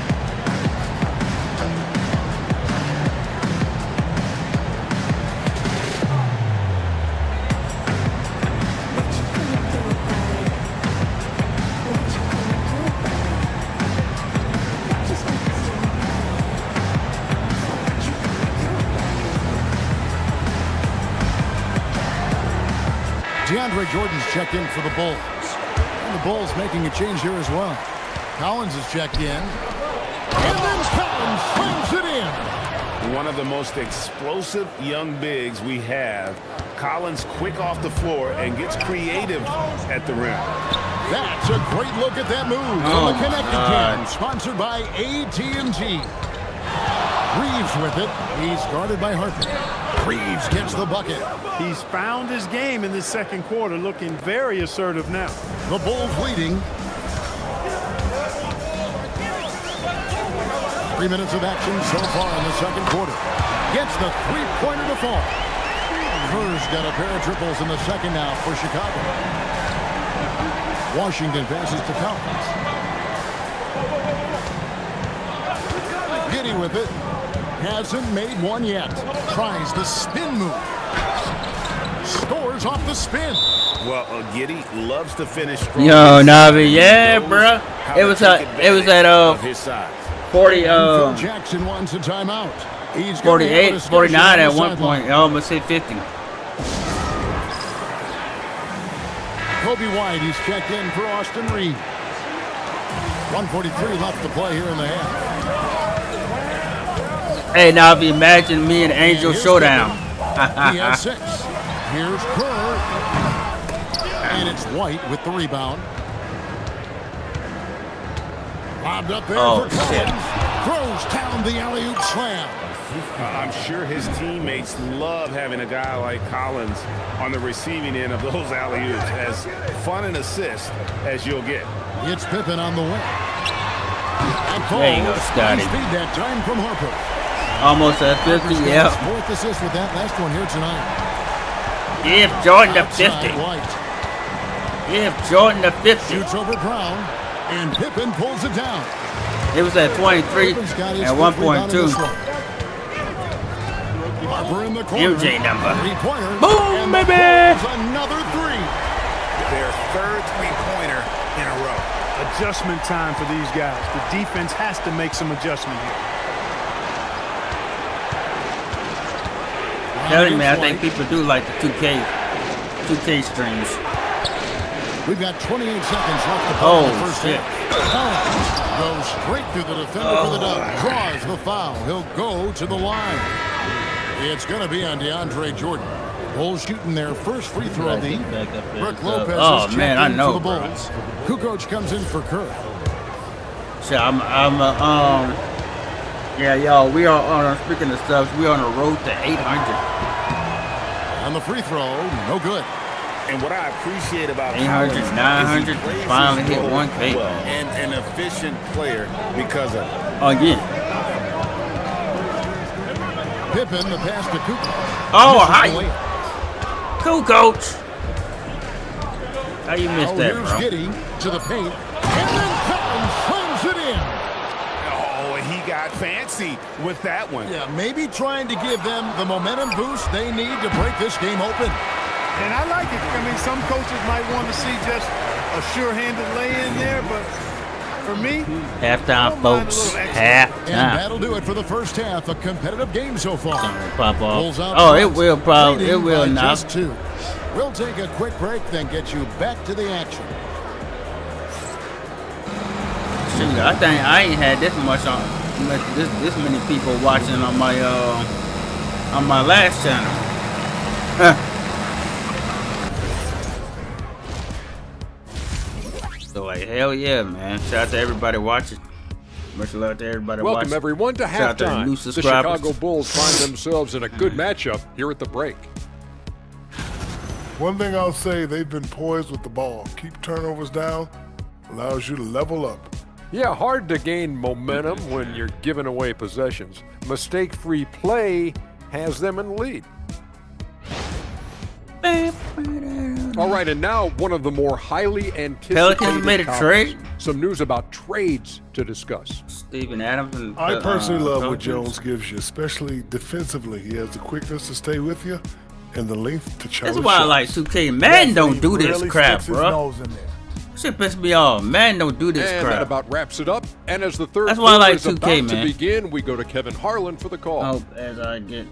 DeAndre Jordan's checked in for the Bulls. And the Bulls making a change here as well. Collins is checked in. And then Collins slams it in. One of the most explosive young bigs we have. Collins quick off the floor and gets creative at the rim. That's a great look at that move from the Connected Cam, sponsored by AT&T. Reeves with it. He's guarded by Harper. Reeves gets the bucket. He's found his game in the second quarter, looking very assertive now. The Bulls leading. 3 minutes of action so far in the second quarter. Gets the three-pointer to fall. Kerr's got a pair of triples in the second now for Chicago. Washington passes to Collins. Giddey with it. Hasn't made one yet. Tries the spin move. Scores off the spin. Well, Giddey loves to finish strong. Yo, Navi, yeah, bro. It was at his size. 40 Phil Jackson wants a timeout. He's 48, 49 at one point. I almost hit 50. Kobe White, he's checked in for Austin Reeves. 1:43 left to play here in the half. Hey, Navi, imagine me and Angel showdown. He has 6. Here's Kerr. And it's White with the rebound. Lobbed up there for Collins. Throws down the alley-oop slam. I'm sure his teammates love having a guy like Collins on the receiving end of those alley-oops. As fun an assist as you'll get. It's Pippen on the wing. There you go, Scotty. Speed that time from Harper. Almost at 50, yeah. Fourth assist with that last one here tonight. Give Jordan the 50. Give Jordan the 50. Shoots over Brown, and Pippen pulls it down. It was at 23 and 1.2. Harper in the corner. MJ number. Three-pointer. Boom, baby! Another three. Their third three-pointer in a row. Adjustment time for these guys. The defense has to make some adjustment here. Telling me, I think people do like the 2K streams. We've got 28 seconds left to play in the first shit. half. Goes straight through the defender for the dunk. Draws the foul. He'll go to the line. It's going to be on DeAndre Jordan. Bulls shooting their first free throw of the evening. Brooke Lopez is man, I checking know, for the Bulls. Kukoc comes in for Kerr. So yeah, y'all, we are on, speaking of subs, we are on the road to 800. On the free throw, no good. And what I appreciate about 800, 900, finally hit 1K. And an efficient player because of it. Again. Pippen, the pass to Kukoc. Oh, hi. Kukoc. How you missed that, here's bro? Giddey to the paint. And then Collins slams it in. Oh, he got fancy with that one. Yeah, maybe trying to give them the momentum boost they need to break this game open. And I like it. I mean, some coaches might want to see just a sure-handed lay-in there, but for me, halftime, folks. Halftime. And that'll do it for the first half. A competitive game so far. Pop off. Oh, it will probably. It will not. Just two. We'll take a quick break, then get you back to the action. Shoot, I think I ain't had this much on this many people watching on my last channel. So like, hell yeah, man! Shout out to everybody watching. Much love to everybody watching. Welcome everyone to Shout out to the halftime. new The subscribers. Chicago Bulls find themselves in a good matchup here at the break. One thing I'll say, they've been poised with the ball. Keep turnovers down, allows you to level up. Yeah, hard to gain momentum when you're giving away possessions. Mistake-free play has them in the lead. All right, and now one of the more highly anticipated Pelicans made a topics. trade? Some news about trades to discuss. Steven Adams and I personally love what Pelicans. Jones gives you, especially defensively. He has the quickness to stay with you and the length to charge. That's why I like 2K. Man, don't do this really crap, sticks his bro. nose in there. Shit piss me off. Man, don't do this And crap. that about wraps it up. And as the third That's why I like quarter is 2K, about to man. begin, we go to Kevin Harlan for the call. Hope as I get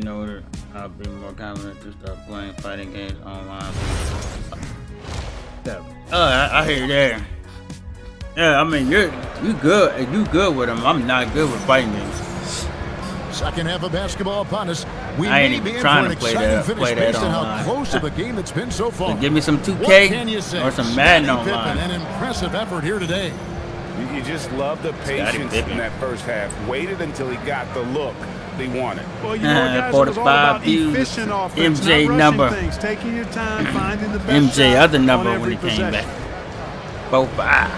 older, I'll be more confident to start playing fighting games online. I hear you there. Yeah, I mean you good. You good with them. I'm not good with fighting games. Second half of basketball upon us. We I ain't may even be in trying for an to play exciting that- finish play that based on how online. close of a game it's been so far. So give me some What 2K can you say? or some Madden Scottie online. Pippen, an impressive effort here today. You just love the patience in that first half. Waited until he got the look they wanted. Well, you know, guys, it was all 45 about views. efficient offense, MJ not rushing number. things, taking your time, finding the best MJ shot other number on when every he came possession. back. 45.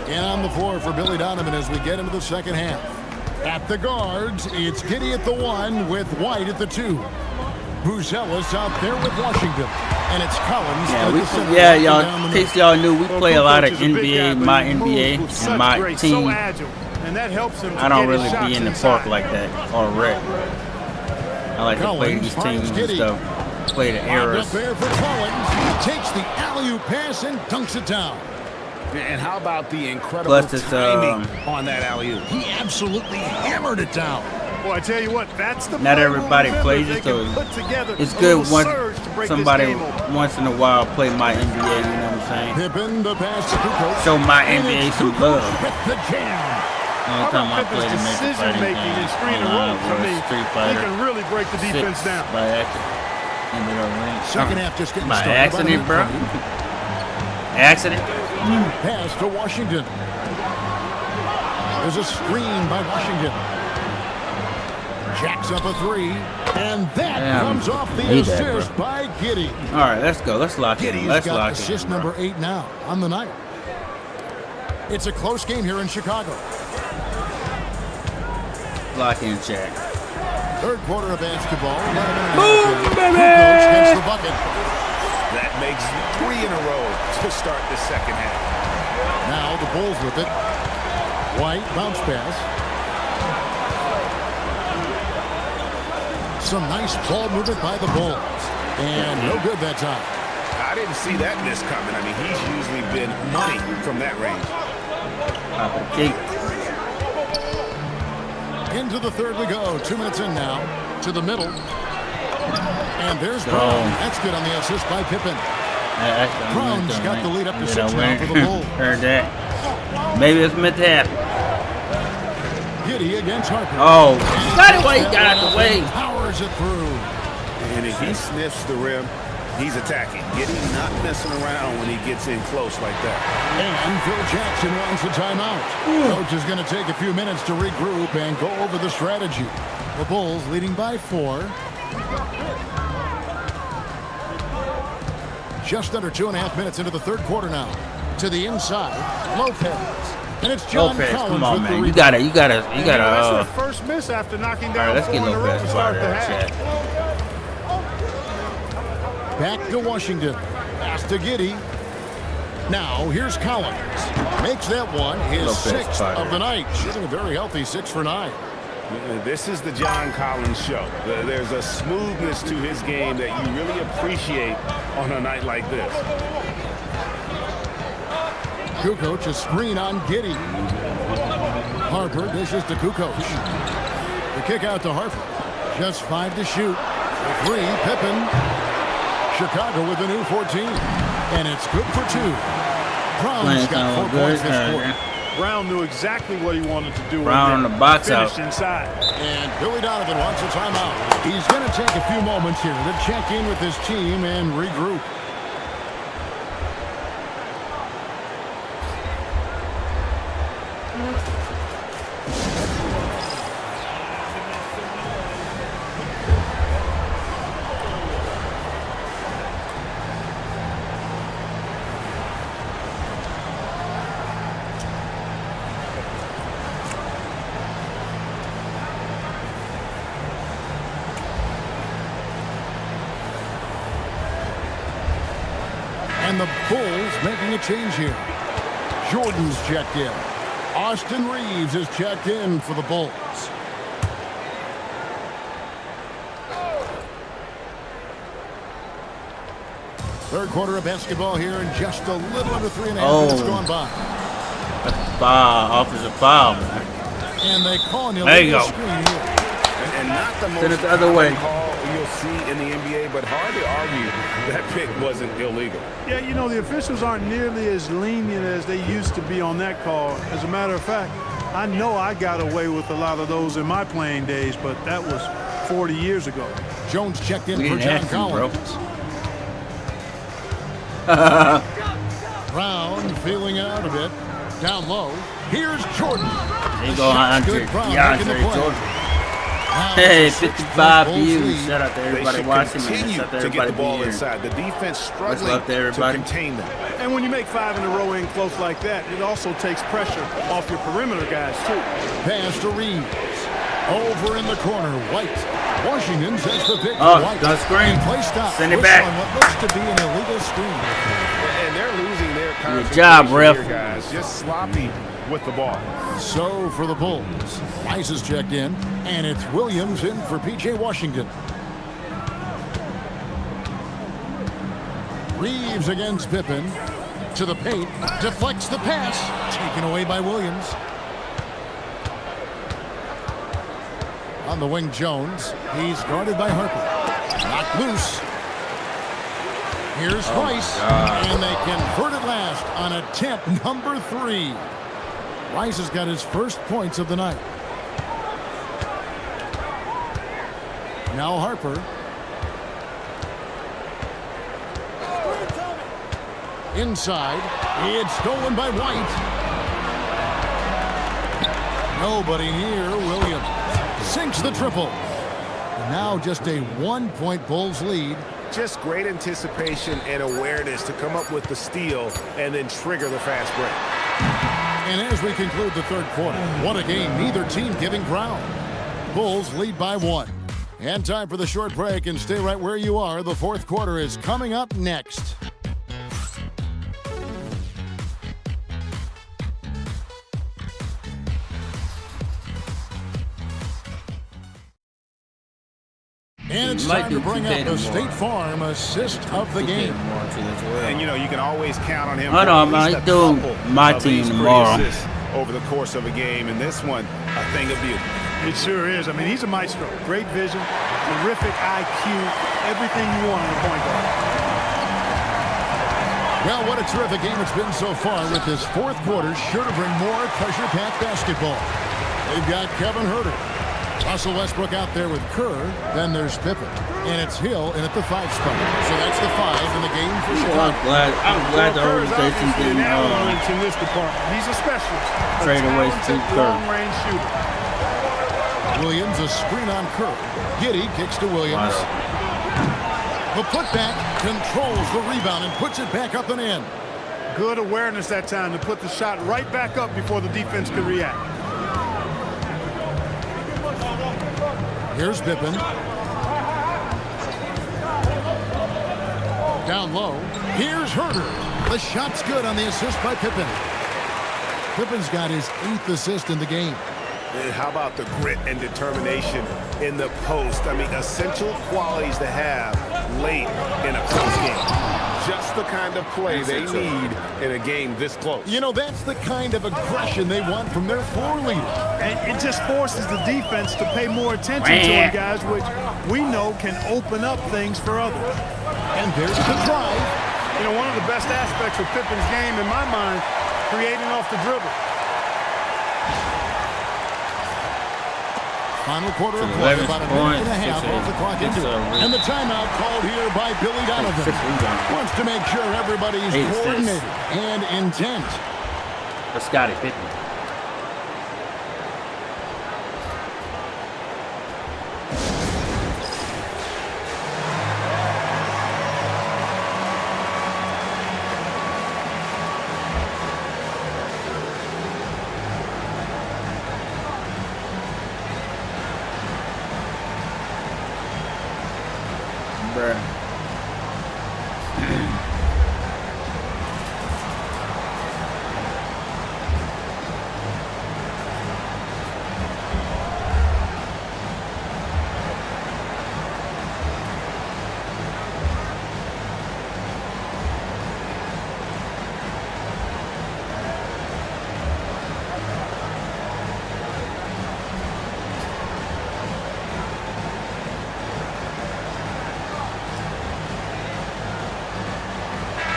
And on the floor for Billy Donovan as we get into the second half. At the guards, it's Giddey at the 1 with White at the 2. Buzelis out there with Washington. And it's Collins. Yeah, y'all. In case y'all knew, we play a lot of NBA, my NBA, and my team. And that helps him. I don't really be in the park like that or rec. I like to play these teams and stuff. Play the eras. Up there for Collins. Takes the alley-oop pass and dunks it down. And how about the incredible Plus it's, timing on that alley-oop? He absolutely hammered it down. Well, I tell you what, that's the Not everybody plays it, so it's good once break somebody this game open. once in a while play my NBA, you know what I'm saying? Pippen, the pass to Kukoc. Show my And NBA it's some Kukoc love. with the jam. Only time I Pippen's played a major decision fighting making game in screen and online rolls. I was mean, Street he Fighter can really break the 6 defense down. by accident. Ended up winning. Second half just getting By started. accident, bro. Accident. Pass to Washington. There's a screen by Washington. Jacks up a three, and that comes off the assist by Giddey. All right, let's go. Let's lock it in. Giddey's Let's got lock it assist in. number 8 now on the night. It's a close game here in Chicago. Lock in, check. Third quarter of basketball. Boom, baby! Kukoc gets the bucket. That makes 3 in a row to start the second half. Now the Bulls with it. White bounce pass. Some nice ball movement by the Bulls. And no good that time. I didn't see that miss coming. I mean, he's usually been money from that range. Into the third we go. 2 minutes in now. To the middle. And there's Brown. That's good on the assist by Pippen. Brown's got the lead up to 6 now for the Bulls. Heard that. Maybe it's meant to happen. Giddey against Harper. Oh, got it way, got it away. Powers it through. And if he sniffs the rim, he's attacking. Giddey not messing around when he gets in close like that. And Phil Jackson wants a timeout. Coach is going to take a few minutes to regroup and go over the strategy. The Bulls leading by 4. Just under 2.5 minutes into the third quarter now. To the inside, Lopez. And it's John Lopez, Collins come on, with man. the You gotta. That's their first miss after knocking All right, down let's 4 get in a row Lopez to out start of the there, half. chat. Back to Washington. Pass to Giddey. Now, here's Collins. Makes that one his Lopez 6th of the night. Shooting a very healthy 6 for 9. This is the John Collins show. There's a smoothness to his game that you really appreciate on a night like this. Kukoc, a screen on Giddey. Harper dishes to Kukoc. The kick out to Harper. Just 5 to shoot. For 3, Pippen. Chicago with a new 14. And it's good for 2. Brown's got 4 points this quarter. Brown knew exactly what he wanted to do. Brown on the box out. Finished inside. And Billy Donovan wants a timeout. He's going to take a few moments here to check in with his team and regroup. And the Bulls making a change here. Jordan's checked in. Austin Reeves is checked in for the Bulls. Third quarter of basketball here in just a little under 3.5 minutes gone by. Offensive foul, man. And they call an There you illegal go. screen here. And not the most Send it the other way. call you'll see in the NBA, but hard to argue that pick wasn't illegal. Yeah, you know, the officials aren't nearly as lenient as they used to be on that call. As a matter of fact, I know I got away with a lot of those in my playing days, but that was 40 years ago. Jones checked in We for didn't John ask him, bro. Collins. Brown feeling it out a bit. Down low. Here's Jordan. There you go, Andre. DeAndre Jordan. Hey, 55 views. Shout out to everybody watching. Continue Shout out to get the ball being here. inside. The defense struggling love to to everybody. contain them. And when you make 5 in a row in close like that, it also takes pressure off your perimeter guys, too. Pass to Reeves. Over in the corner, White. Washington sets the pick. Oh, White. got screen. Play stop. Send it Whistle back. on what looks to be an illegal screen. And they're losing their concentration job, ref. here, guys. Just sloppy with the ball. So for the Bulls, Ice is checked in, and it's Williams in for P.J. Washington. Reeves against Pippen. To the paint. Deflects the pass. Taken away by Williams. On the wing, Jones. He's guarded by Harper. Knocked loose. Here's Rice, and they convert it last on attempt number 3. Rice has got his first points of the night. Now Harper. Inside. It's stolen by White. Nobody near. Williams sinks the triple. And now just a 1-point Bulls lead. Just great anticipation and awareness to come up with the steal and then trigger the fast break. And as we conclude the third quarter, what a game, neither team giving ground. Bulls lead by 1. And time for the short break, and stay right where you are. The fourth quarter is coming up next. And it's time to bring up the State Farm assist of the game. And, you know, you can always count on him. Hold on, man. He's doing my team tomorrow. Over the course of a game, and this one, a thing of beauty. It sure is. I mean, he's a maestro. Great vision, terrific IQ, everything you want in a point guard. Well, what a terrific game it's been so far, with this fourth quarter sure to bring more pressure-packed basketball. They've got Kevin Huerter, Russell Westbrook out there with Kerr. Then there's Pippen, and it's Hill in at the 5 spot. So that's the 5 in the game for Chicago. I'm glad the organization didn't in this department. He's a specialist. Trade away Steve Kerr. Long-range shooter. Williams, a screen on Kerr. Giddey kicks to Williams. The putback controls the rebound and puts it back up and in. Good awareness that time to put the shot right back up before the defense could react. Here's Pippen. Down low. Here's Huerter. The shot's good on the assist by Pippen. Pippen's got his 8th assist in the game. And how about the grit and determination in the post? I mean, essential qualities to have late in a close game. Just the kind of play they need in a game this close. You know, that's the kind of aggression they want from their floor leader. And it just forces the defense to pay more attention to him, guys, which we know can open up things for others. And there's the drive. You know, one of the best aspects of Pippen's game, in my mind, creating off the dribble. Final quarter of play, about a minute and a half off the clock into it. And the timeout called here by Billy Donovan. Wants to make sure everybody's coordinated and intent. For Scottie Pippen.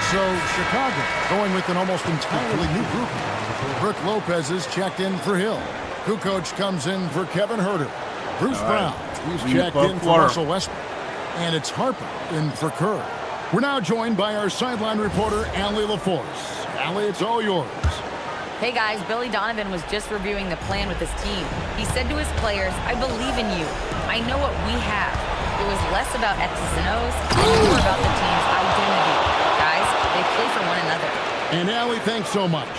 So Chicago going with an almost entirely new group. Brook Lopez is checked in for Hill. Kukoc comes in for Kevin Huerter. Bruce Brown, he's checked in for Russell Westbrook. And it's Harper in for Kerr. We're now joined by our sideline reporter, Allie LaForce. Allie, it's all yours. Hey guys, Billy Donovan was just reviewing the plan with his team. He said to his players, I believe in you. I know what we have. It was less about X's and O's and more about the team's identity. Guys, they play for one another. And Allie, thanks so much.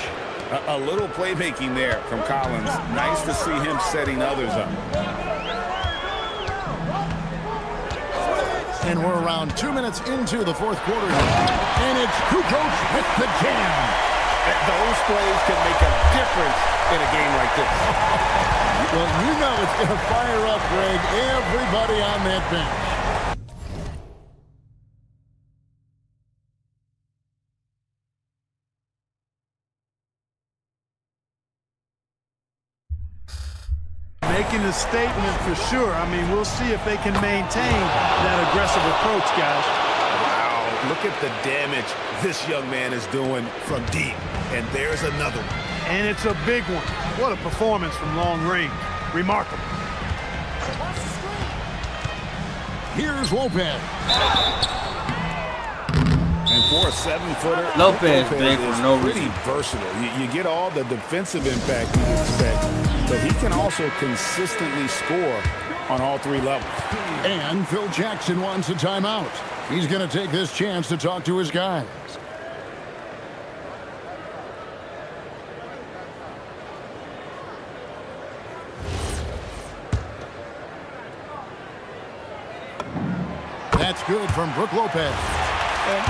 A little playmaking there from Collins. Nice to see him setting others up. And we're around 2 minutes into the fourth quarter. And it's Kukoc with the jam. Those plays can make a difference in a game like this. Well, you know it's going to fire up, Greg, everybody on that bench. Making a statement for sure. I mean, we'll see if they can maintain that aggressive approach, guys. Wow, Look at the damage this young man is doing from deep. And there's another one. And it's a big one. What a performance from long range. Remarkable. Here's Lopez. And for a 7-footer, Lopez big for no pretty reason. versatile. You get all the defensive impact you expect, but he can also consistently score on all three levels. And Phil Jackson wants a timeout. He's going to take this chance to talk to his guys. That's good from Brook Lopez.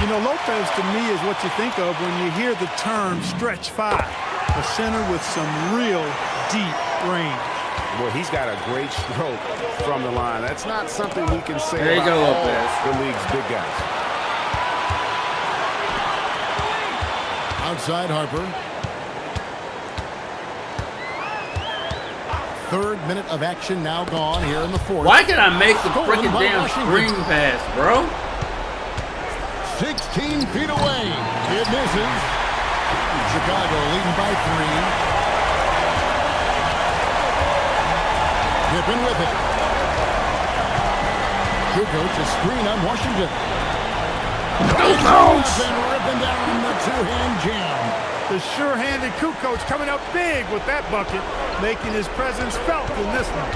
You know, Lopez to me is what you think of when you hear the term stretch five. A center with some real deep range. Well, he's got a great stroke from the line. That's not something we can say There you about go, all Lopez. the league's big guys. Outside Harper. Third minute of action now gone here in the fourth. Why can I make the Stolen freaking by damn Washington. screen pass, bro? 16 feet away. It misses. Chicago leading by 3. Pippen with it. Kukoc a screen on Washington. Kukoc! And ripping down the two-hand jam. The sure-handed Kukoc coming up big with that bucket, making his presence felt in this one.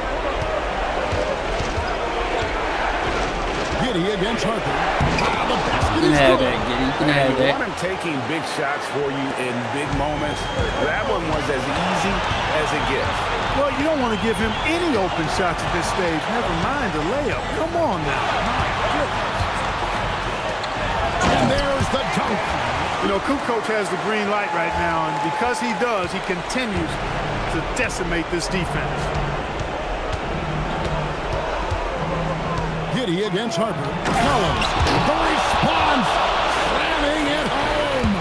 Giddy against Harper. The basket You can is have good. that, Giddy. You can have You that. want him taking big shots for you in big moments. That one was as easy as it gets. Well, you don't want to give him any open shots at this stage, never mind a layup. Come on now. My goodness. And there's the dunk. You know, Kukoc has the green light right now, and because he does, he continues to decimate this defense. Giddy against Harper. Collins. The response. Slamming it home.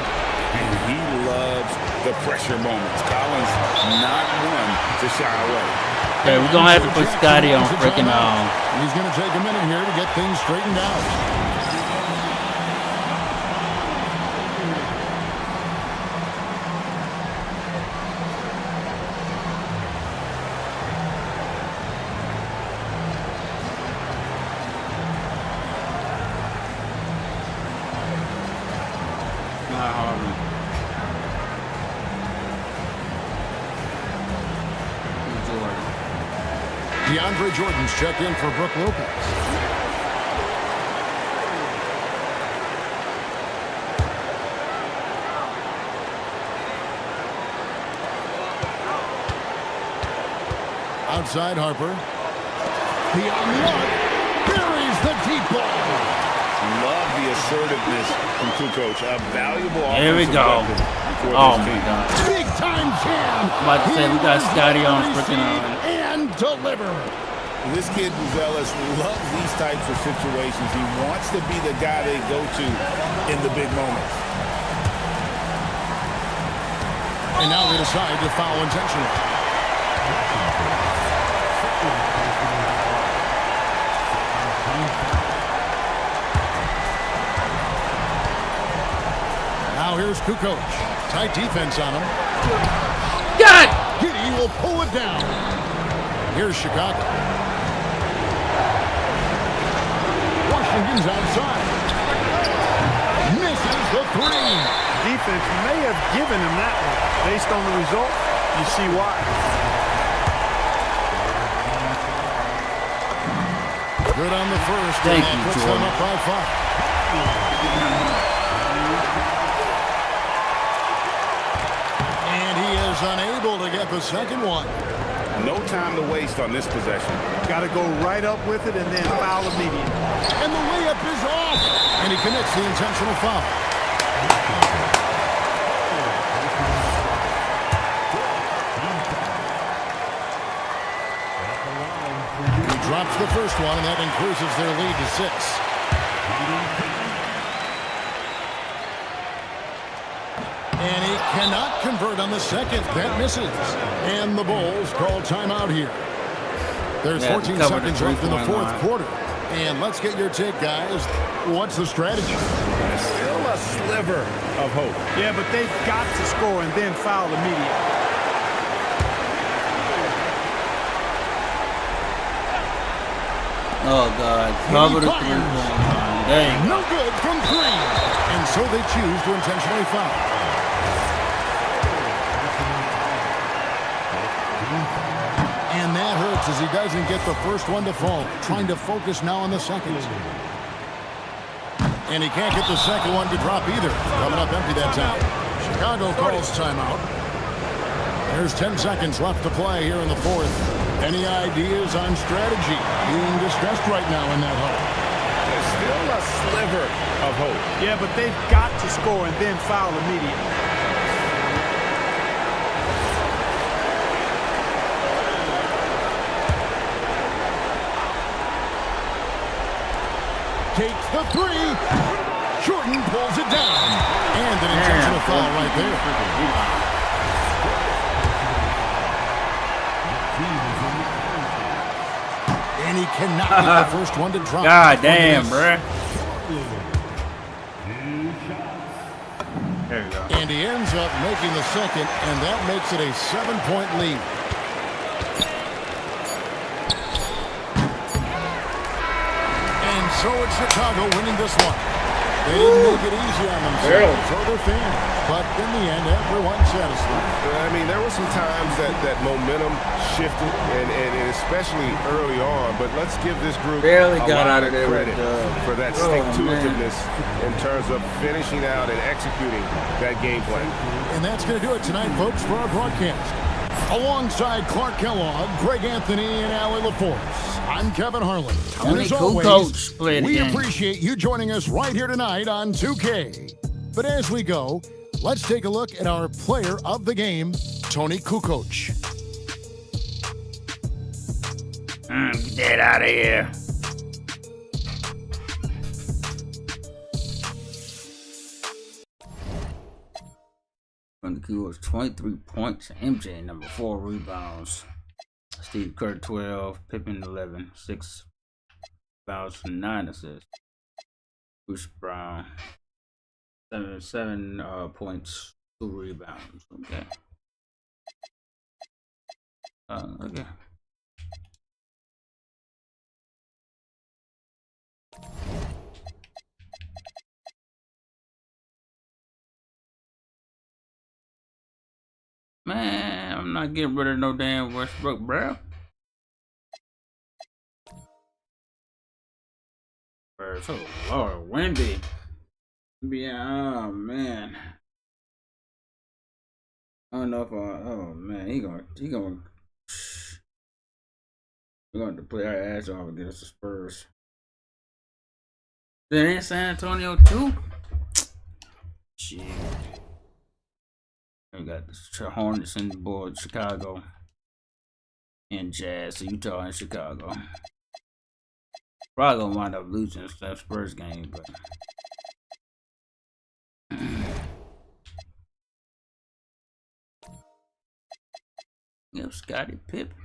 And he loves the pressure moments. Collins not one to shy away. Okay, we're gonna have to put Scotty on freaking He's going to take a minute here to get things straightened out. Not Harvey. Jordan. DeAndre Jordan's check in for Brook Lopez. Outside Harper. The unlock buries the deep ball. Love the assertiveness from Kukoc. A valuable Here we offensive go. weapon for Oh this my team. god. Big time jam. I'm about to say we got Scotty on freaking And deliver. This kid, Buzelis, loves these types of situations. He wants to be the guy they go to in the big moments. And now they decide to foul intentionally. Now here's Kukoc. Tight defense on him. God! Giddy will pull it down. Here's Chicago. Washington's outside. Misses the three. Defense may have given him that one. Based on the result, you see why. Good on the first. Thank and you, puts Jordan. them up by 5. And he is unable to get the second one. No time to waste on this possession. Got to go right up with it and then foul immediately. And the layup is off. And he commits the intentional foul. He drops the first one, and that increases their lead to 6. And he cannot convert on the second. That misses. And the Bulls call timeout here. There's 14 seconds left in the fourth quarter. And let's get your take, guys. What's the strategy? Still a sliver of hope. Yeah, but they've got to score and then foul immediately. Oh, God. Cover the three-point line. Dang. No good from 3. And so they choose to intentionally foul. And that hurts as he doesn't get the first one to fall. Trying to focus now on the second. And he can't get the second one to drop either. Coming up empty that time. Chicago calls timeout. There's 10 seconds left to play here in the fourth. Any ideas on strategy being discussed right now in that hole? There's still a sliver of hope. Yeah, but they've got to score and then foul immediately. Takes the 3. Jordan pulls it down. And an intentional foul right there. And he cannot get the first one to drop. God damn, bruh. There you go. And he ends up making the second, and that makes it a 7-point lead. And so it's Chicago winning this one. They didn't make it easy on themselves or their fans, but in the end, everyone's satisfied. I mean, there were some times that momentum shifted, and especially early on. But let's give this group Barely a got lot out of of there credit with, for that stick-to-itiveness in terms of finishing out and executing that game plan. And that's going to do it tonight, folks, for our broadcast. Alongside Clark Kellogg, Greg Anthony, and Allie LaForce, I'm Kevin Harlan. And as always, we appreciate you joining us right here tonight on 2K. But as we go, let's take a look at our player of the game, Tony Kukoc. Get that out of here. Tony Kukoc, 23 points. MJ, number 4 rebounds. Steve Kerr, 12. Pippen, 11. 6 rebounds and 9 assists. Bruce Brown, 7 points, 2 rebounds. Okay. Okay. Man, I'm not getting rid of no damn Westbrook, bro. Oh Lord, Wendy. Yeah, oh man. I don't know if oh man, we're going to play our ass off against the Spurs. Then ain't San Antonio too? Shit. We got the Hornets and the board, Chicago and Jazz, so Utah and Chicago. Probably gonna wind up losing that Spurs game, but yep, Scottie Pippen.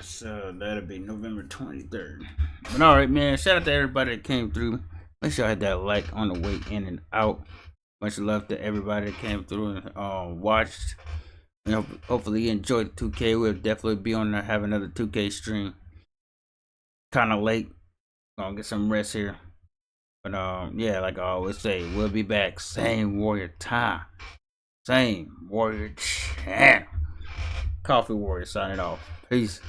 So that'll be November 23rd. But alright, man, shout out to everybody that came through. Make sure I hit that like on the way in and out. Much love to everybody that came through and watched. You know, hopefully you enjoyed the 2K. We'll definitely be on there, have another 2K stream. Kinda late. Gonna get some rest here. But yeah, like I always say, we'll be back. Same Warrior time. Same Warrior channel. Coffee Warrior signing off. Peace.